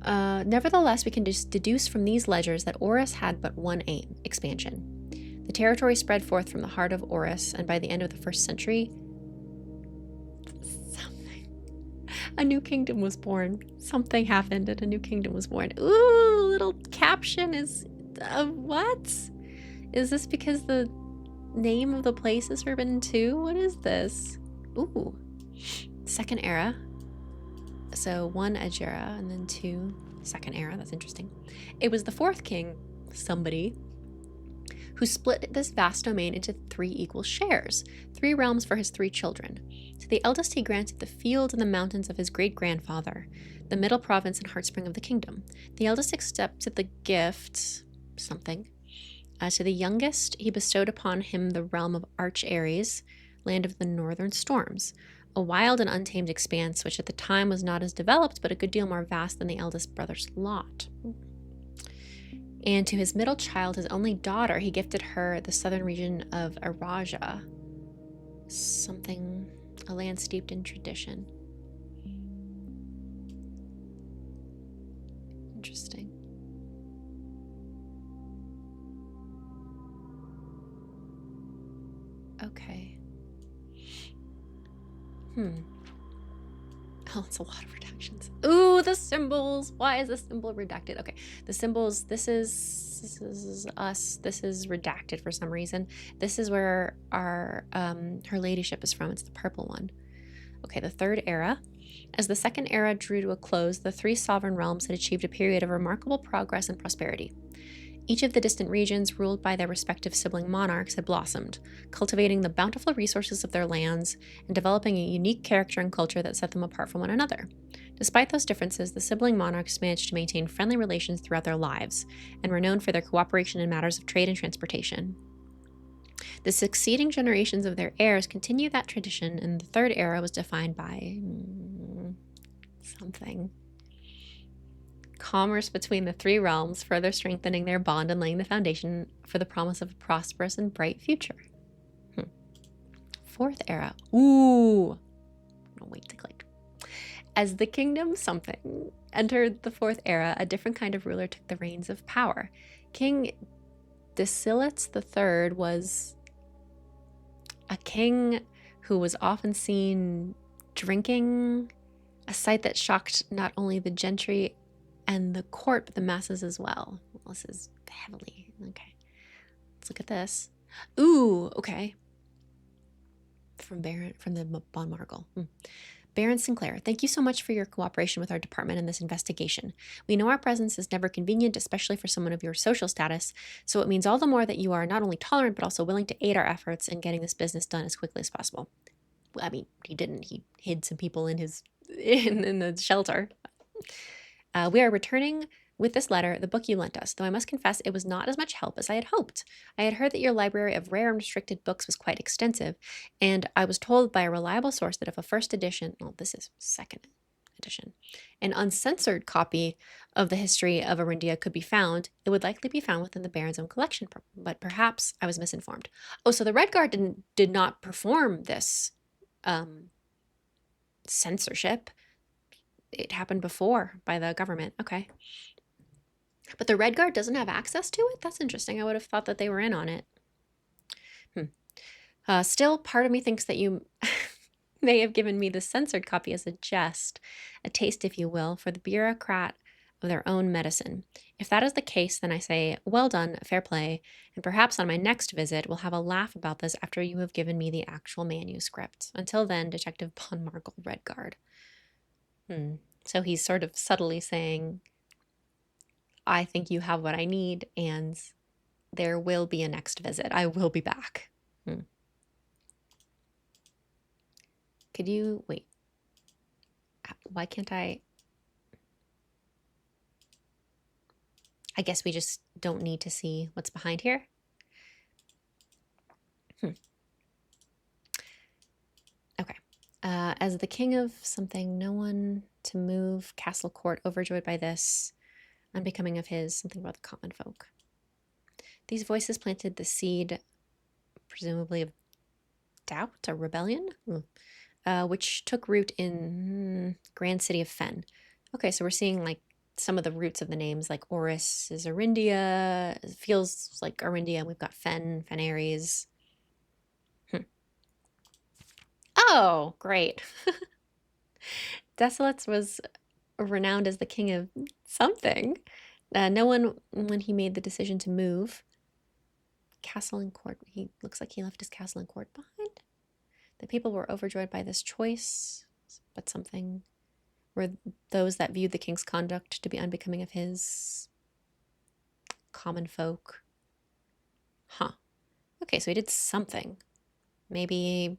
Speaker 1: Nevertheless, we can deduce from these ledgers that Orus had but one aim: expansion. The territory spread forth from the heart of Orus, and by the end of the 1st century, a new kingdom was born. Something happened and a new kingdom was born. Ooh, little caption is... what? Is this because the name of the place is forbidden too? What is this? Ooh, second era. So 1 Ajera and then 2 second era. That's interesting. It was the 4th king, somebody, who split this vast domain into 3 equal shares, 3 realms for his 3 children. To the eldest he granted the field and the mountains of his great-grandfather, the middle province and heartspring of the kingdom. The eldest accepted the gift, something. To the youngest, he bestowed upon him the realm of Arch Ares, land of the northern storms, a wild and untamed expanse which at the time was not as developed but a good deal more vast than the eldest brother's lot. And to his middle child, his only daughter, he gifted her the southern region of Araja, something, a land steeped in tradition. Interesting. Okay. Oh, it's a lot of redactions. Ooh, the symbols. Why is the symbol redacted? Okay, the symbols, this is us. This is redacted for some reason. This is where our her ladyship is from. It's the purple one. Okay, the 3rd era. As the 2nd era drew to a close, the 3 sovereign realms had achieved a period of remarkable progress and prosperity. Each of the distant regions, ruled by their respective sibling monarchs, had blossomed, cultivating the bountiful resources of their lands and developing a unique character and culture that set them apart from one another. Despite those differences, the sibling monarchs managed to maintain friendly relations throughout their lives and were known for their cooperation in matters of trade and transportation. The succeeding generations of their heirs continued that tradition, and the 3rd era was defined by something. Commerce between the 3 realms, further strengthening their bond and laying the foundation for the promise of a prosperous and bright future. 4th era. Ooh. I'll wait to click. As the kingdom something entered the 4th era, a different kind of ruler took the reins of power. King Desilits III was a king who was often seen drinking, a sight that shocked not only the gentry and the court, but the masses as well. This is heavily. Okay. Let's look at this. Ooh, okay. From the Bon Margle. Baron Sinclair, thank you so much for your cooperation with our department in this investigation. We know our presence is never convenient, especially for someone of your social status, so it means all the more that you are not only tolerant, but also willing to aid our efforts in getting this business done as quickly as possible. Well, I mean, he didn't. He hid some people in his in the shelter. We are returning with this letter the book you lent us, though I must confess it was not as much help as I had hoped. I had heard that your library of rare and restricted books was quite extensive, and I was told by a reliable source that if a first edition, well, this is 2nd edition, an uncensored copy of the History of Orindia could be found, it would likely be found within the Baron's own collection, but perhaps I was misinformed. Oh, so the Red Guard did not perform this censorship. It happened before by the government. Okay. But the Red Guard doesn't have access to it? That's interesting. I would have thought that they were in on it. Still, part of me thinks that you may have given me the censored copy as a jest, a taste, if you will, for the bureaucrat of their own medicine. If that is the case, then I say, well done, fair play, and perhaps on my next visit we'll have a laugh about this after you have given me the actual manuscript. Until then, Detective Bon Margle, Red Guard. So he's sort of subtly saying, I think you have what I need, and there will be a next visit. I will be back. Could you wait? Why can't I? I guess we just don't need to see what's behind here. Okay. As the king of something, no one to move, castle court, overjoyed by this, unbecoming of his, something about the common folk. These voices planted the seed, presumably of doubt or rebellion, which took root in grand city of Fen. Okay, so we're seeing like some of the roots of the names, like Oris is Orindia. It feels like Orindia, and we've got Fen, Ares. Oh, great. Desolates was renowned as the king of something. No one, when he made the decision to move, castle and court. He looks like he left his castle and court behind. The people were overjoyed by this choice, but something were those that viewed the king's conduct to be unbecoming of his common folk. Huh. Okay, so he did something. Maybe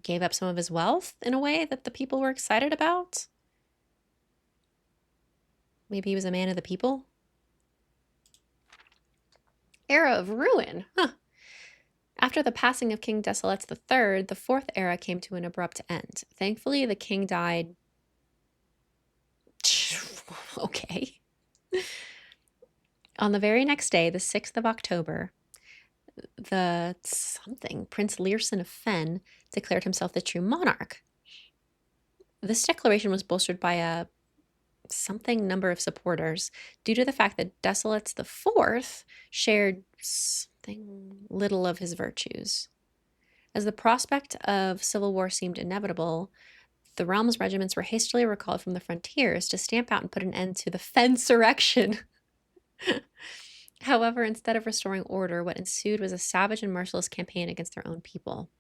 Speaker 1: gave up some of his wealth in a way that the people were excited about. Maybe he was a man of the people. Era of ruin. Huh. After the passing of King Desilets III, the fourth era came to an abrupt end. Thankfully, the king died. Okay. On the very next day, the 6th of October, Prince Learson of Fen declared himself the true monarch. This declaration was bolstered by a number of supporters due to the fact that Desilets IV shared something little of his virtues. As the prospect of civil war seemed inevitable, the realm's regiments were hastily recalled from the frontiers to stamp out and put an end to the Fensurrection. However, instead of restoring order, what ensued was a savage and merciless campaign against their own people.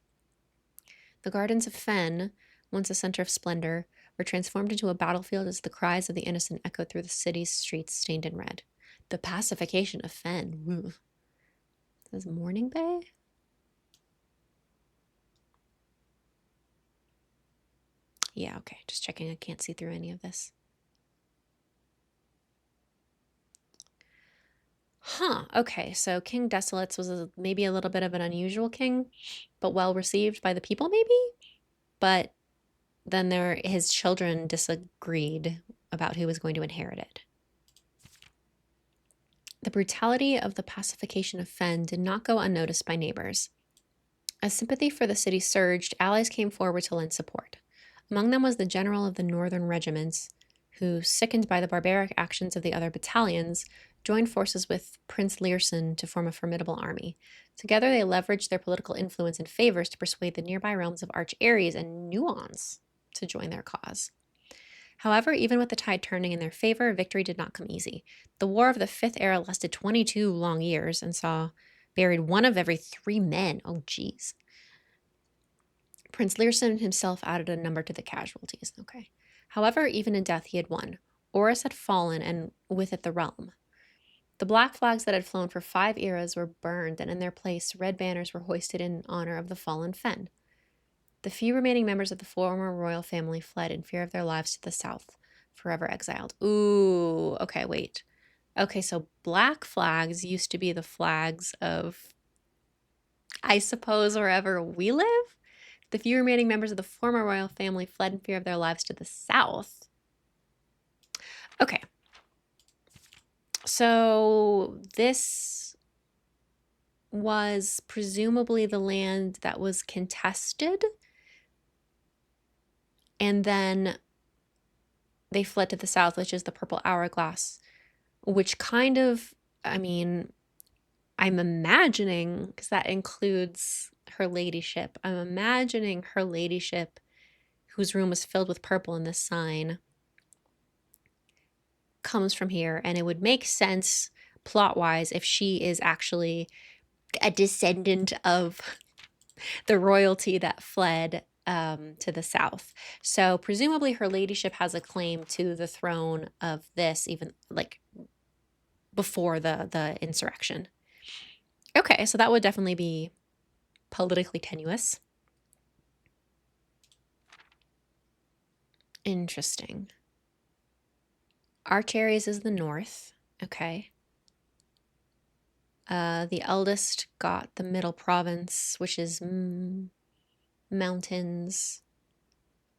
Speaker 1: The gardens of Fen, once a center of splendor, were transformed into a battlefield as the cries of the innocent echoed through the city's streets stained in red. The pacification of Fen. Woo. This is Morning Bay? Yeah, okay. Just checking. I can't see through any of this. Huh. Okay, so King Desilets was maybe a little bit of an unusual king, but well received by the people, maybe? But then his children disagreed about who was going to inherit it. The brutality of the pacification of Fen did not go unnoticed by neighbors. As sympathy for the city surged, allies came forward to lend support. Among them was the general of the northern regiments, who, sickened by the barbaric actions of the other battalions, joined forces with Prince Learson to form a formidable army. Together they leveraged their political influence and favors to persuade the nearby realms of Arch Ares and Nuance to join their cause. However, even with the tide turning in their favor, victory did not come easy. The War of the Fifth Era lasted 22 long years and saw buried one of every 3 men. Oh, geez. Prince Learson himself added a number to the casualties. Okay. However, even in death, he had won. Oris had fallen, and with it the realm. The black flags that had flown for 5 eras were burned, and in their place, red banners were hoisted in honor of the fallen Fen. The few remaining members of the former royal family fled in fear of their lives to the south, forever exiled. Ooh, okay, wait. Okay, so black flags used to be the flags of, I suppose, wherever we live? The few remaining members of the former royal family fled in fear of their lives to the south. Okay. So this was presumably the land that was contested, and then they fled to the south, which is the Purple Hourglass, which kind of, I mean, I'm imagining, because that includes her ladyship, I'm imagining her ladyship, whose room was filled with purple in this sign, comes from here, and it would make sense plot-wise if she is actually a descendant of the royalty that fled to the south. So presumably her ladyship has a claim to the throne of this, even like before the insurrection. Okay, so that would definitely be politically tenuous. Interesting. Arch Ares is the north. Okay. The eldest got the middle province, which is mountains.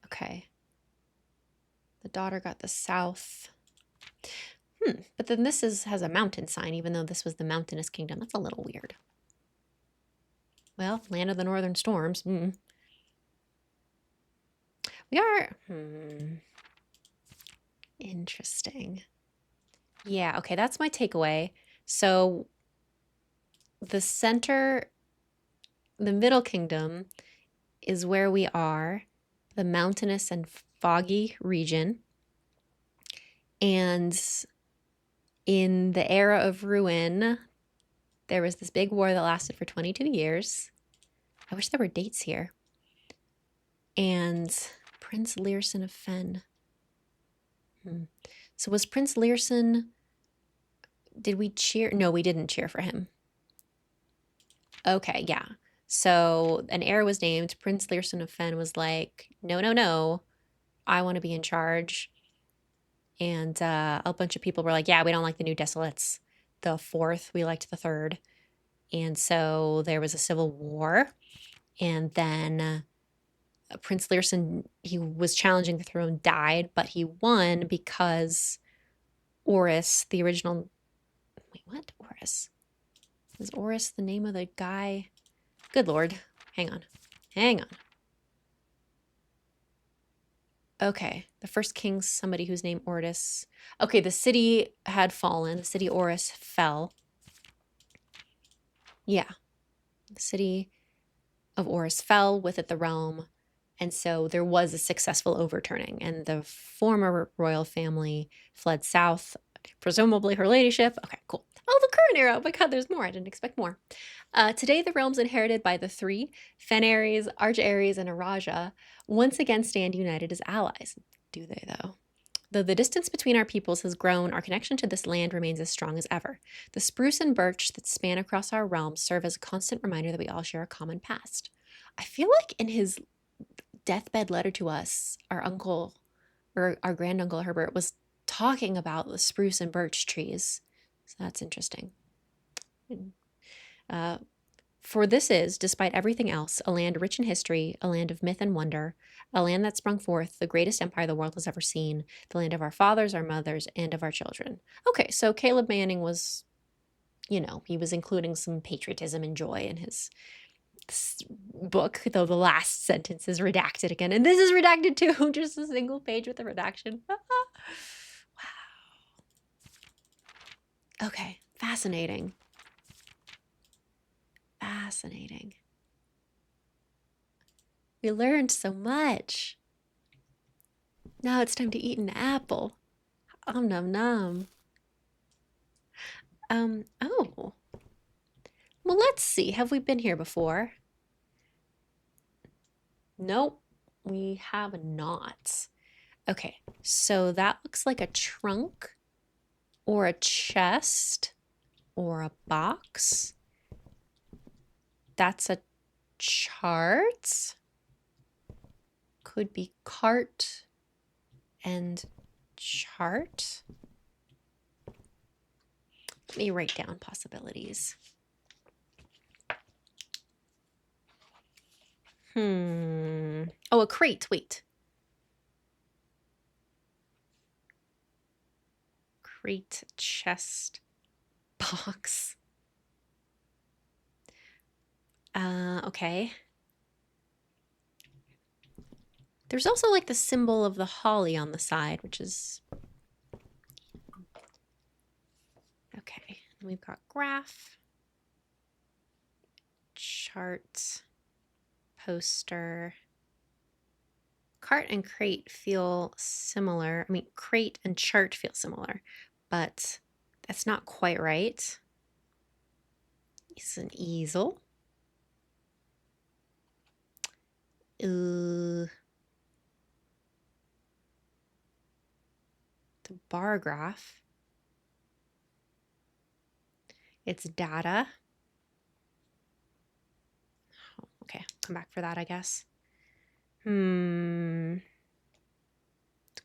Speaker 1: Okay. The daughter got the south. But then this has a mountain sign, even though this was the mountainous kingdom. That's a little weird. Well, land of the northern storms. We are... Interesting. Yeah, okay, that's my takeaway. So the center, the middle kingdom is where we are, the mountainous and foggy region. And in the era of ruin, There was this big war that lasted for 22 years. I wish there were dates here. And Prince Learson of Fen. So was Prince Learson, did we cheer? No, we didn't cheer for him. Okay, yeah. So an heir was named. Prince Learson of Fen was like, no, no, no. I want to be in charge. And a bunch of people were like, yeah, we don't like the new Desolates. The fourth, we liked the third. And so there was a civil war. And then Prince Learson, he was challenging the throne, died, but he won because Oris, the original... Wait, what? Oris? Is Oris the name of the guy? Good Lord. Hang on. Hang on. Okay, the first king's somebody whose name Ortis. Okay, the city had fallen. The city Oris fell. Yeah, the city of Oris fell, with it the realm, and so there was a successful overturning, and the former royal family fled south, presumably her ladyship. Okay, cool. Oh, the current era. Oh my god, there's more. I didn't expect more. Today, the realms inherited by the three, Fen-Ares, Arch-Ares, and Araja, once again stand united as allies. Do they, though? Though the distance between our peoples has grown, our connection to this land remains as strong as ever. The spruce and birch that span across our realms serve as a constant reminder that we all share a common past. I feel like in his deathbed letter to us, our uncle, or our granduncle Herbert, was talking about the spruce and birch trees. So that's interesting. For this is, despite everything else, a land rich in history, a land of myth and wonder, a land that sprung forth the greatest empire the world has ever seen, the land of our fathers, our mothers, and of our children. Okay, so Caleb Manning was, you know, he was including some patriotism and joy in his book, though the last sentence is redacted again. And this is redacted too, just a single page with a redaction. Wow. Okay, fascinating. Fascinating. We learned so much. Now it's time to eat an apple. Nom nom. Oh. Well, let's see. Have we been here before? Nope, we have not. Okay, so that looks like a trunk or a chest or a box. That's a chart. Could be cart and chart. Let me write down possibilities. Oh, a crate. Wait. Crate, chest, box. Okay. There's also like the symbol of the holly on the side, which is... Okay. We've got graph, chart, poster. Cart and crate feel similar. I mean, crate and chart feel similar, but that's not quite right. It's an easel. The bar graph. It's data. Oh, okay, come back for that, I guess. It's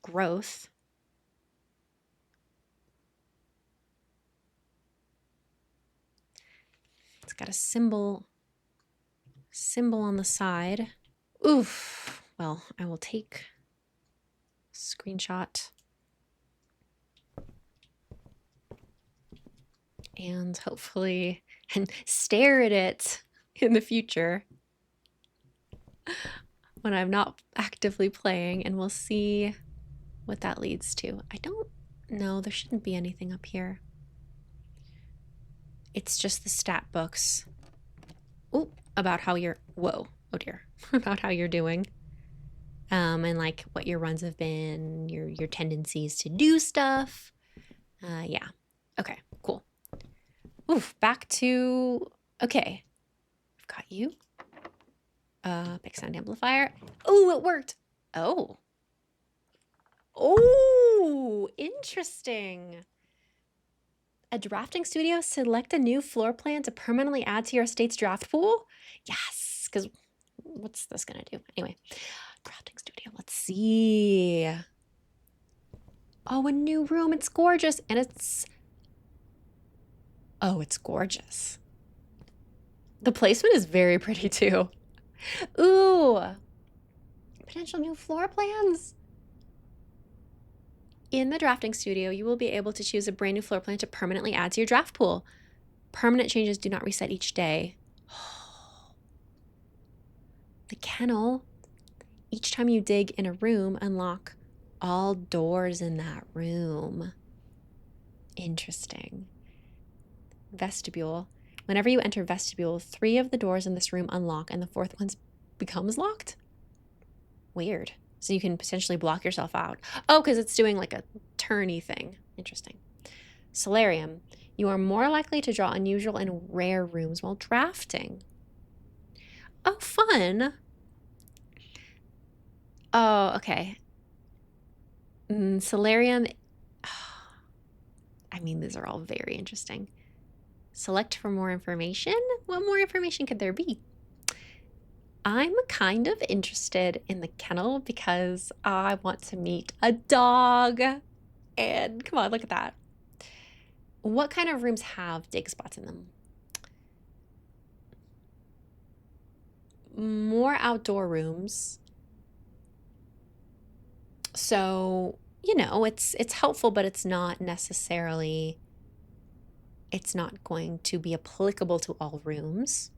Speaker 1: growth. It's got a symbol on the side. Oof. Well, I will take a screenshot and hopefully stare at it in the future when I'm not actively playing, and we'll see what that leads to. I don't know. There shouldn't be anything up here. It's just the stat books. Oh, about how you're... Whoa. Oh dear. About how you're doing. And like what your runs have been, your tendencies to do stuff. Yeah. Okay, cool. Oof, back to, okay. I've got you. Pick sound amplifier. Oh, it worked. Oh. Oh, interesting. A drafting studio, select a new floor plan to permanently add to your estate's draft pool? Yes, because what's this gonna do? Anyway, drafting studio, let's see. Oh, a new room, it's gorgeous, and it's, oh, it's gorgeous. The placement is very pretty too. Ooh, potential new floor plans. In the drafting studio, you will be able to choose a brand new floor plan to permanently add to your draft pool. Permanent changes do not reset each day. The kennel. Each time you dig in a room, unlock all doors in that room. Interesting. Vestibule. Whenever you enter vestibule, 3 of the doors in this room unlock and the 4th one becomes locked? Weird. So you can potentially block yourself out. Oh, because it's doing like a turny thing. Interesting. Solarium. You are more likely to draw unusual and rare rooms while drafting. Oh, fun. Oh, okay. Solarium. I mean, these are all very interesting. Select for more information. What more information could there be? I'm kind of interested in the kennel because I want to meet a dog. And come on, look at that. What kind of rooms have dig spots in them? More outdoor rooms. So, you know, it's helpful, but it's not necessarily, it's not going to be applicable to all rooms.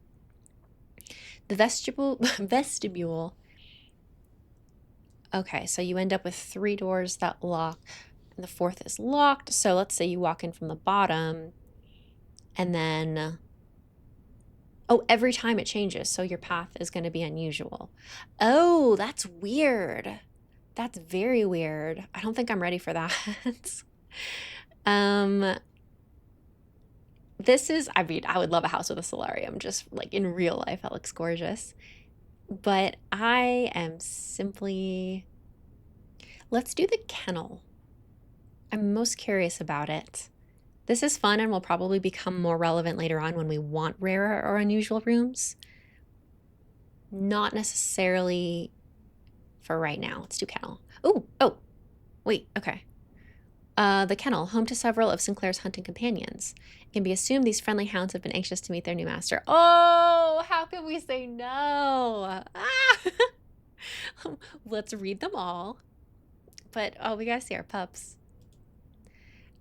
Speaker 1: The vestibule. Okay, so you end up with 3 doors that lock, and the 4th is locked. So let's say you walk in from the bottom, and then, oh, every time it changes, so your path is going to be unusual. Oh, that's weird. That's very weird. I don't think I'm ready for that. This is, I mean, I would love a house with a solarium, just like in real life. That looks gorgeous. But I am simply, let's do the kennel. I'm most curious about it. This is fun and will probably become more relevant later on when we want rarer or unusual rooms. Not necessarily for right now. Let's do kennel. Oh, wait, okay. The kennel, home to several of Sinclair's hunting companions. It can be assumed these friendly hounds have been anxious to meet their new master. Oh, how can we say no? Ah! Let's read them all. But, oh, we gotta see our pups.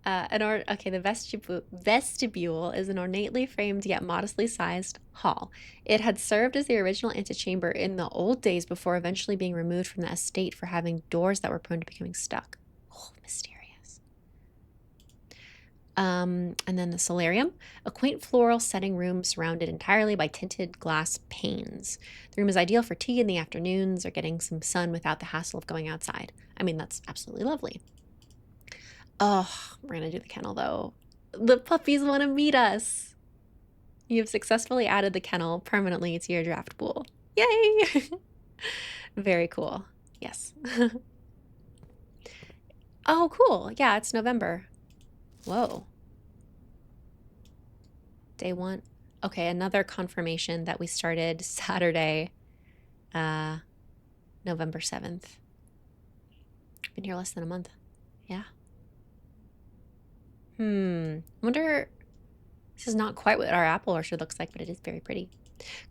Speaker 1: The vestibule is an ornately framed yet modestly sized hall. It had served as the original antechamber in the old days before eventually being removed from the estate for having doors that were prone to becoming stuck. Oh, mysterious. And then the solarium, a quaint floral setting room surrounded entirely by tinted glass panes. The room is ideal for tea in the afternoons or getting some sun without the hassle of going outside. I mean, that's absolutely lovely. Oh, we're gonna do the kennel though. The puppies want to meet us. You have successfully added the kennel permanently to your draft pool. Yay! Very cool. Yes. Oh, cool. Yeah, it's November. Whoa. Day 1. Okay, another confirmation that we started Saturday, November 7th. Been here less than a month. Yeah. I wonder, this is not quite what our apple orchard looks like, but it is very pretty.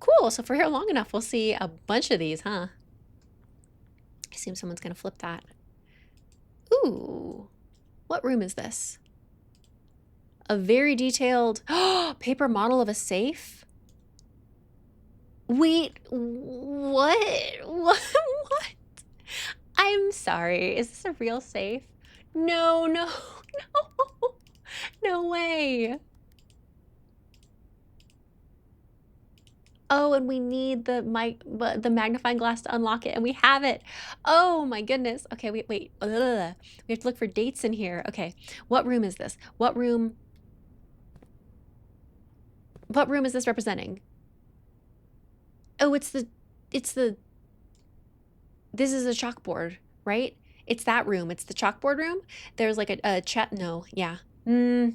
Speaker 1: Cool, so if we're here long enough, we'll see a bunch of these, huh? I assume someone's gonna flip that. Ooh, what room is this? A very detailed paper model of a safe? Wait, what? What? I'm sorry, is this a real safe? No, no, no, no way. Oh, and we need the magnifying glass to unlock it, and we have it. Oh my goodness. Okay, wait. Ugh. We have to look for dates in here. Okay, what room is this? What room? What room is this representing? Oh, this is a chalkboard, right? It's that room. It's the chalkboard room. There's like a chat. No, yeah. I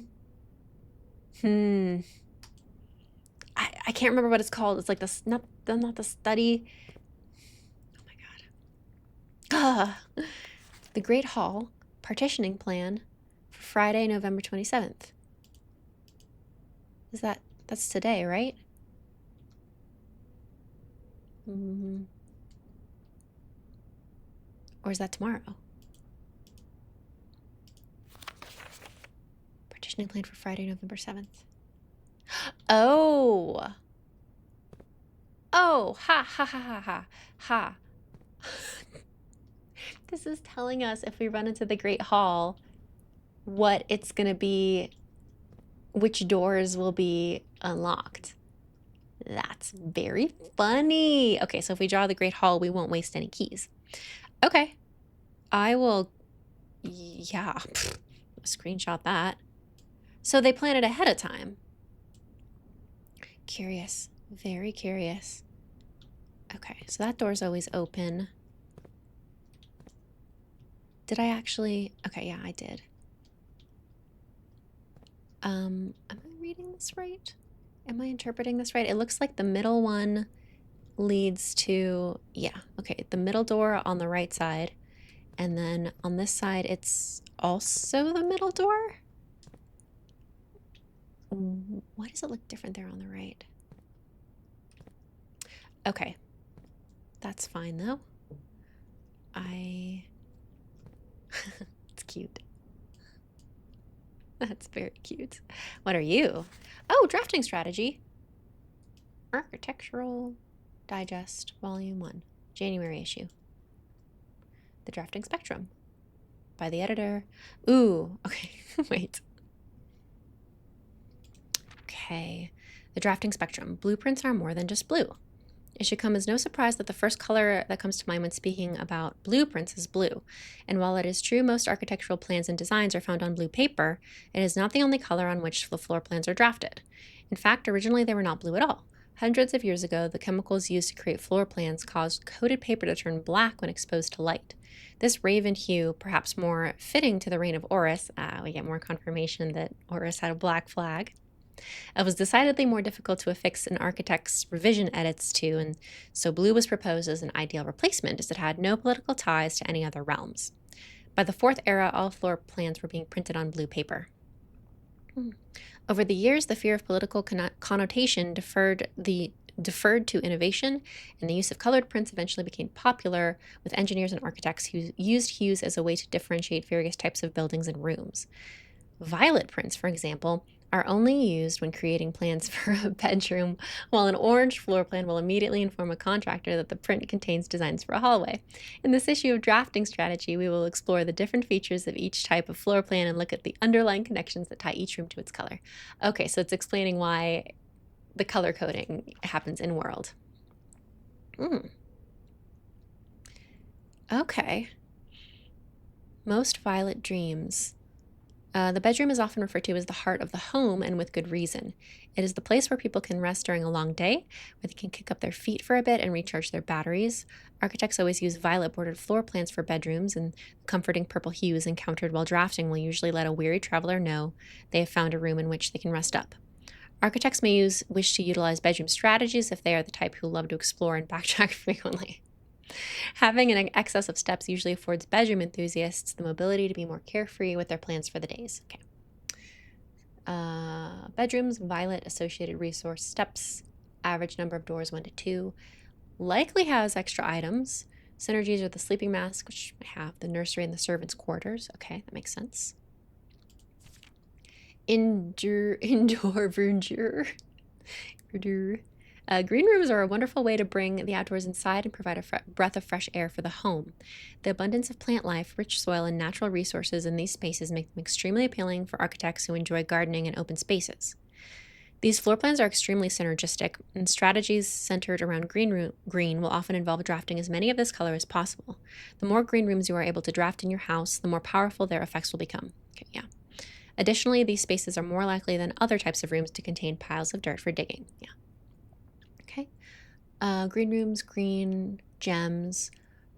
Speaker 1: can't remember what it's called. It's like not the study. Oh my God. The Great Hall partitioning plan for Friday, November 27th. That's today, right? Or is that tomorrow? Partitioning plan for Friday, November 7th. Oh, ha, ha, ha, ha, ha, ha. This is telling us if we run into the Great Hall, what it's going to be, which doors will be unlocked. That's very funny. Okay, so if we draw the Great Hall, we won't waste any keys. Okay, I will, yeah, screenshot that. So they plan it ahead of time. Curious, very curious. Okay, so that door's always open. Did I actually? Okay, yeah, I did. Am I reading this right? Am I interpreting this right? It looks like the middle one leads to, yeah, okay, the middle door on the right side. And then on this side, it's also the middle door? Why does it look different there on the right? Okay, that's fine though. It's cute. That's very cute. What are you? Oh, drafting strategy. Architectural Digest, Volume 1, January issue. The Drafting Spectrum by the editor. Ooh, okay, wait. Okay, the Drafting Spectrum. Blueprints are more than just blue. It should come as no surprise that the first color that comes to mind when speaking about blueprints is blue. And while it is true most architectural plans and designs are found on blue paper, it is not the only color on which the floor plans are drafted. In fact, originally they were not blue at all. Hundreds of years ago, the chemicals used to create floor plans caused coated paper to turn black when exposed to light. This raven hue, perhaps more fitting to the reign of Horus, we get more confirmation that Horus had a black flag, it was decidedly more difficult to affix an architect's revision edits to, and so blue was proposed as an ideal replacement as it had no political ties to any other realms. By the Fourth Era, all floor plans were being printed on blue paper. Over the years, the fear of political connotation deferred to innovation, and the use of colored prints eventually became popular, with engineers and architects who used hues as a way to differentiate various types of buildings and rooms. Violet prints, for example, are only used when creating plans for a bedroom, while an orange floor plan will immediately inform a contractor that the print contains designs for a hallway. In this issue of drafting strategy, we will explore the different features of each type of floor plan and look at the underlying connections that tie each room to its color. Okay, so it's explaining why the color coding happens in world. Okay. Most violet dreams. The bedroom is often referred to as the heart of the home, and with good reason. It is the place where people can rest during a long day, where they can kick up their feet for a bit and recharge their batteries. Architects always use violet-bordered floor plans for bedrooms, and comforting purple hues encountered while drafting will usually let a weary traveler know they have found a room in which they can rest up. Architects may wish to utilize bedroom strategies if they are the type who love to explore and backtrack frequently. Having an excess of steps usually affords bedroom enthusiasts the mobility to be more carefree with their plans for the days. Okay. Bedrooms, violet, associated resource, steps, average number of doors 1 to 2. Likely has extra items. Synergies are the sleeping mask, which I have, the nursery and the servants' quarters. Okay, that makes sense. Indoor verdure. Green rooms are a wonderful way to bring the outdoors inside and provide a breath of fresh air for the home. The abundance of plant life, rich soil, and natural resources in these spaces make them extremely appealing for architects who enjoy gardening and open spaces. These floor plans are extremely synergistic, and strategies centered around green will often involve drafting as many of this color as possible. The more green rooms you are able to draft in your house, the more powerful their effects will become. Okay, yeah. Additionally, these spaces are more likely than other types of rooms to contain piles of dirt for digging. Yeah. Okay. Green rooms, green gems,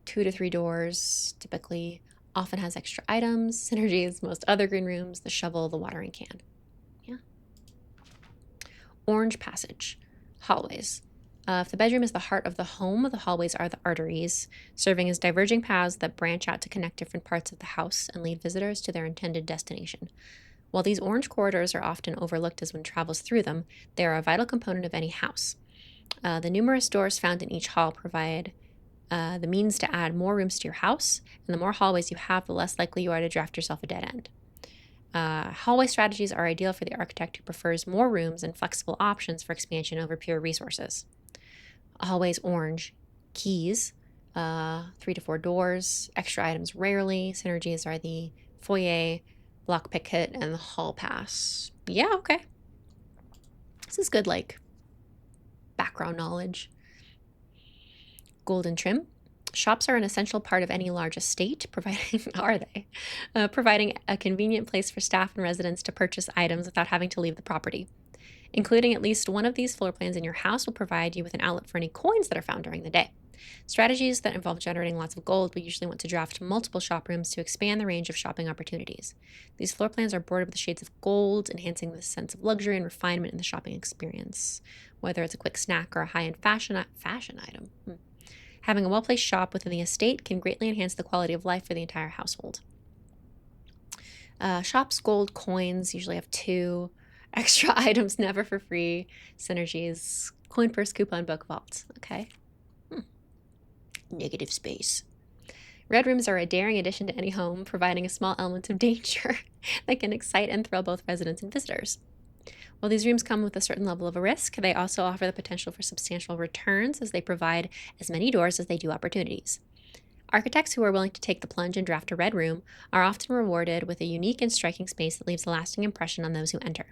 Speaker 1: 2 to 3 doors, typically often has extra items, synergies, most other green rooms, the shovel, the watering can. Yeah. Orange passage, hallways. If the bedroom is the heart of the home, the hallways are the arteries, serving as diverging paths that branch out to connect different parts of the house and lead visitors to their intended destination. While these orange corridors are often overlooked as one travels through them, they are a vital component of any house. The numerous doors found in each hall provide the means to add more rooms to your house, and the more hallways you have, the less likely you are to draft yourself a dead end. Hallway strategies are ideal for the architect who prefers more rooms and flexible options for expansion over pure resources. Hallways orange, keys, 3 to 4 doors, extra items rarely. Synergies are the foyer, lockpick kit, and the hall pass. Yeah, okay. This is good, like, background knowledge. Golden trim. Shops are an essential part of any large estate, providing a convenient place for staff and residents to purchase items without having to leave the property. Including at least one of these floor plans in your house will provide you with an outlet for any coins that are found during the day. Strategies that involve generating lots of gold will usually want to draft multiple shop rooms to expand the range of shopping opportunities. These floor plans are bordered with shades of gold, enhancing the sense of luxury and refinement in the shopping experience, whether it's a quick snack or a high-end fashion item. Having a well-placed shop within the estate can greatly enhance the quality of life for the entire household. Shops gold coins usually have 2 extra items, never for free. Synergies, coin purse, coupon book, vault. Okay. Negative space. Red rooms are a daring addition to any home, providing a small element of danger that can excite and thrill both residents and visitors. While these rooms come with a certain level of risk, they also offer the potential for substantial returns as they provide as many doors as they do opportunities. Architects who are willing to take the plunge and draft a red room are often rewarded with a unique and striking space that leaves a lasting impression on those who enter.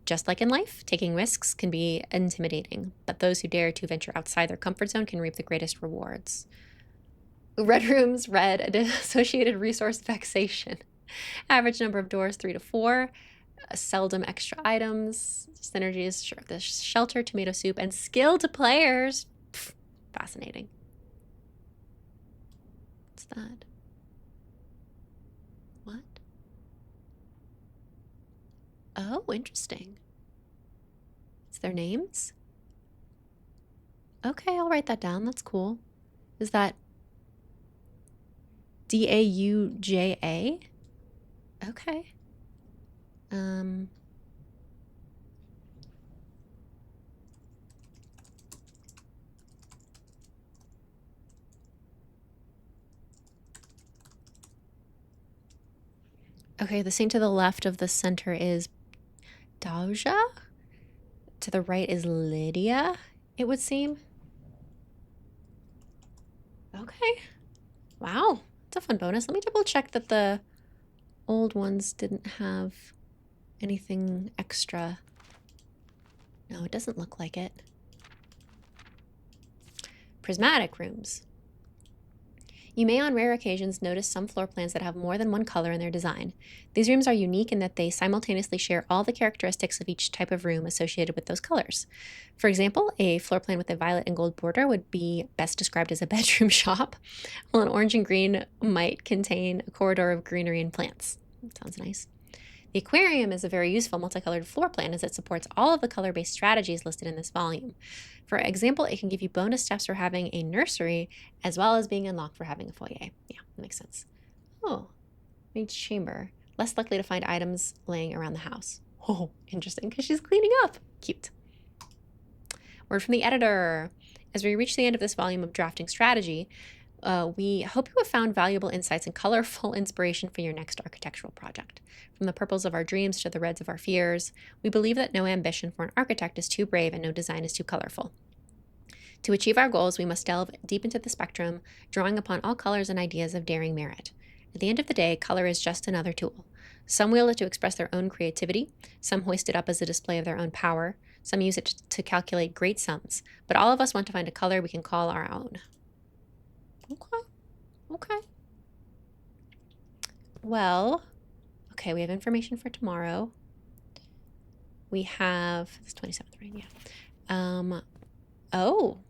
Speaker 1: Just like in life, taking risks can be intimidating, but those who dare to venture outside their comfort zone can reap the greatest rewards. Red rooms, red, associated resource vexation. Average number of doors, 3 to 4. Seldom extra items. Synergies, the shelter, tomato soup, and skilled players. Fascinating. What's that? What? Oh, interesting. Is their names? Okay, I'll write that down. That's cool. Is that Dauja? Okay. Okay, the saint to the left of the center is Dauja. To the right is Lydia, it would seem. Okay. Wow. It's a fun bonus. Let me double check that the old ones didn't have anything extra. No, it doesn't look like it. Prismatic rooms. You may on rare occasions notice some floor plans that have more than one color in their design. These rooms are unique in that they simultaneously share all the characteristics of each type of room associated with those colors. For example, a floor plan with a violet and gold border would be best described as a bedroom shop, while an orange and green might contain a corridor of greenery and plants. That sounds nice. The aquarium is a very useful multicolored floor plan as it supports all of the color-based strategies listed in this volume. For example, it can give you bonus steps for having a nursery as well as being unlocked for having a foyer. Yeah, that makes sense. Oh, maid's chamber. Less likely to find items laying around the house. Oh, interesting, because she's cleaning up. Cute. Word from the editor. As we reach the end of this volume of drafting strategy, we hope you have found valuable insights and colorful inspiration for your next architectural project. From the purples of our dreams to the reds of our fears, we believe that no ambition for an architect is too brave and no design is too colorful. To achieve our goals, we must delve deep into the spectrum, drawing upon all colors and ideas of daring merit. At the end of the day, color is just another tool. Some wield it to express their own creativity, some hoist it up as a display of their own power, some use it to calculate great sums, but all of us want to find a color we can call our own. Okay. Well, Okay, we have information for tomorrow. We have, it's 27th, right? Yeah. Oh.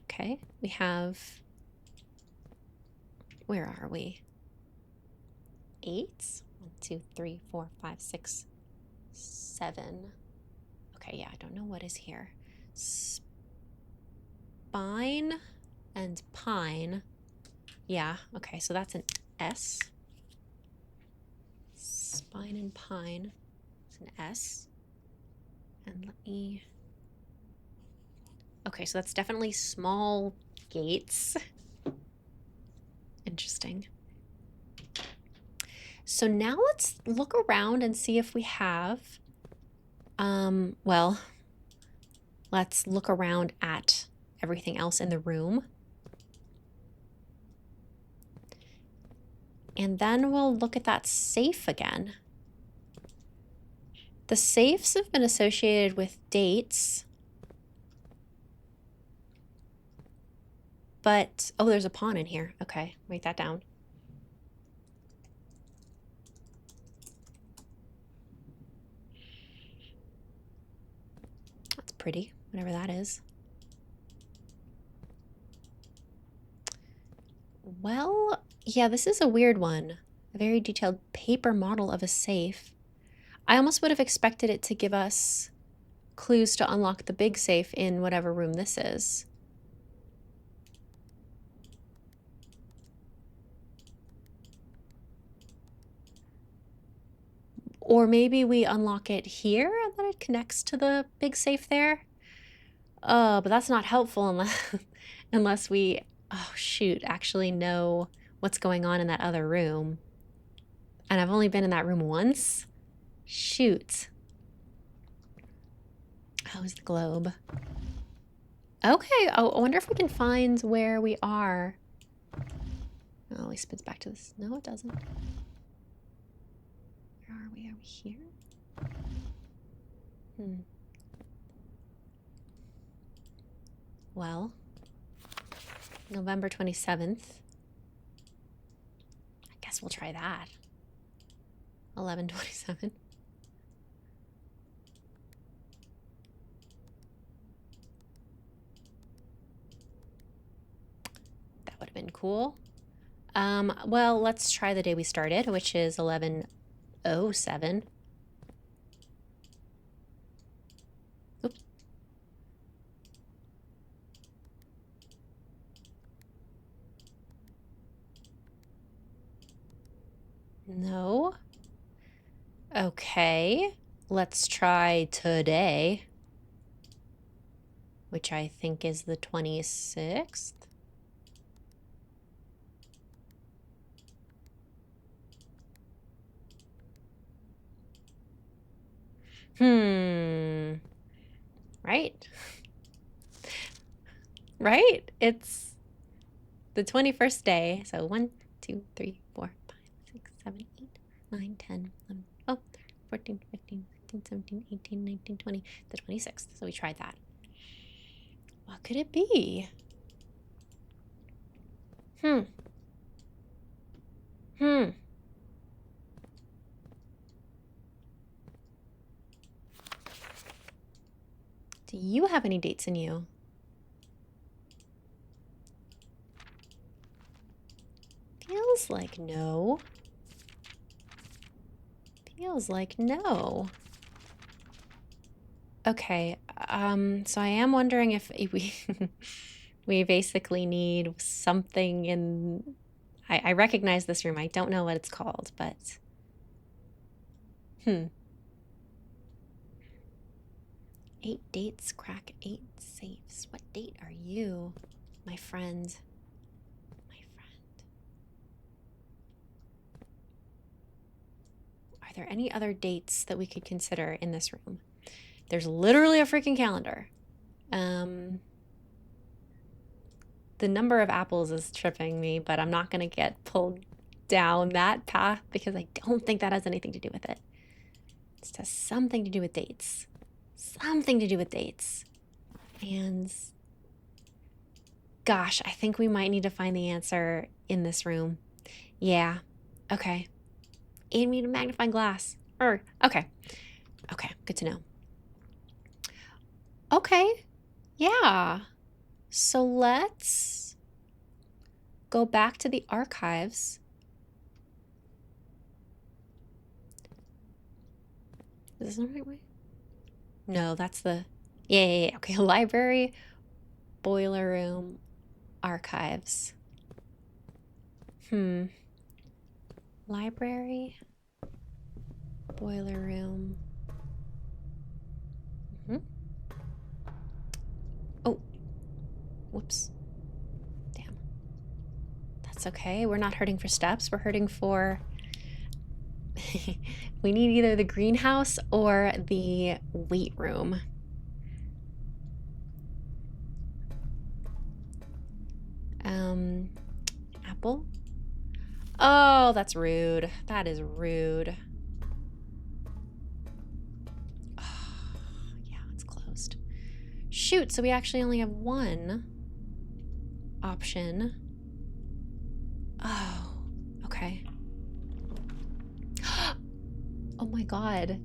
Speaker 1: Okay, we have, where are we? 8? 1, 2, 3, 4, 5, 6, 7. Okay, yeah, I don't know what is here. Spine and pine. Yeah, okay, so that's an S. Spine and pine. It's an S. And let me... Okay, so that's definitely small gates. Interesting. So now let's look around and see if we have... well, let's look around at everything else in the room. And then we'll look at that safe again. The safes have been associated with dates. But, oh, there's a pawn in here. Okay, write that down. That's pretty, whatever that is. Well, yeah, this is a weird one. A very detailed paper model of a safe. I almost would have expected it to give us clues to unlock the big safe in whatever room this is. Or maybe we unlock it here and then it connects to the big safe there. But that's not helpful unless we, oh shoot, actually know what's going on in that other room. And I've only been in that room once. Shoot. How's the globe? Okay, oh, I wonder if we can find where we are. Oh, he spins back to this. No, it doesn't. Where are we? Are we here? Well, November 27th. I guess we'll try that. 11/27. That would have been cool. Well, let's try the day we started, which is 11/07. Oops. No. Okay, let's try today, which I think is the 26th. Right? Right? It's the 21st day. So 1, 2, 3, 4, 5, 6, 7, 8, 9, 10, 11, 12, 14, 15, 16, 17, 18, 19, 20. The 26th. So we tried that. What could it be? Do you have any dates in you? Feels like no. Feels like no. Okay, so I am wondering if we we basically need something in... I recognize this room. I don't know what it's called, but... 8 dates, crack 8 safes. What date are you, my friend? My friend. Are there any other dates that we could consider in this room? There's literally a freaking calendar. The number of apples is tripping me, but I'm not going to get pulled down that path because I don't think that has anything to do with it. It has something to do with dates. Something to do with dates. And gosh, I think we might need to find the answer in this room. Yeah. Okay. And we need a magnifying glass. Okay. Okay, good to know. Okay, yeah. So let's go back to the archives. Is this the right way? No, that's the... Yeah. Okay, library, boiler room, archives. Library, boiler room. Oh, whoops. Damn. That's okay. We're not hurting for steps. We're hurting for... We need either the greenhouse or the weight room. Apple? Oh, that's rude. That is rude. Oh, yeah, it's closed. Shoot, so we actually only have one option. Oh, okay. Oh my god.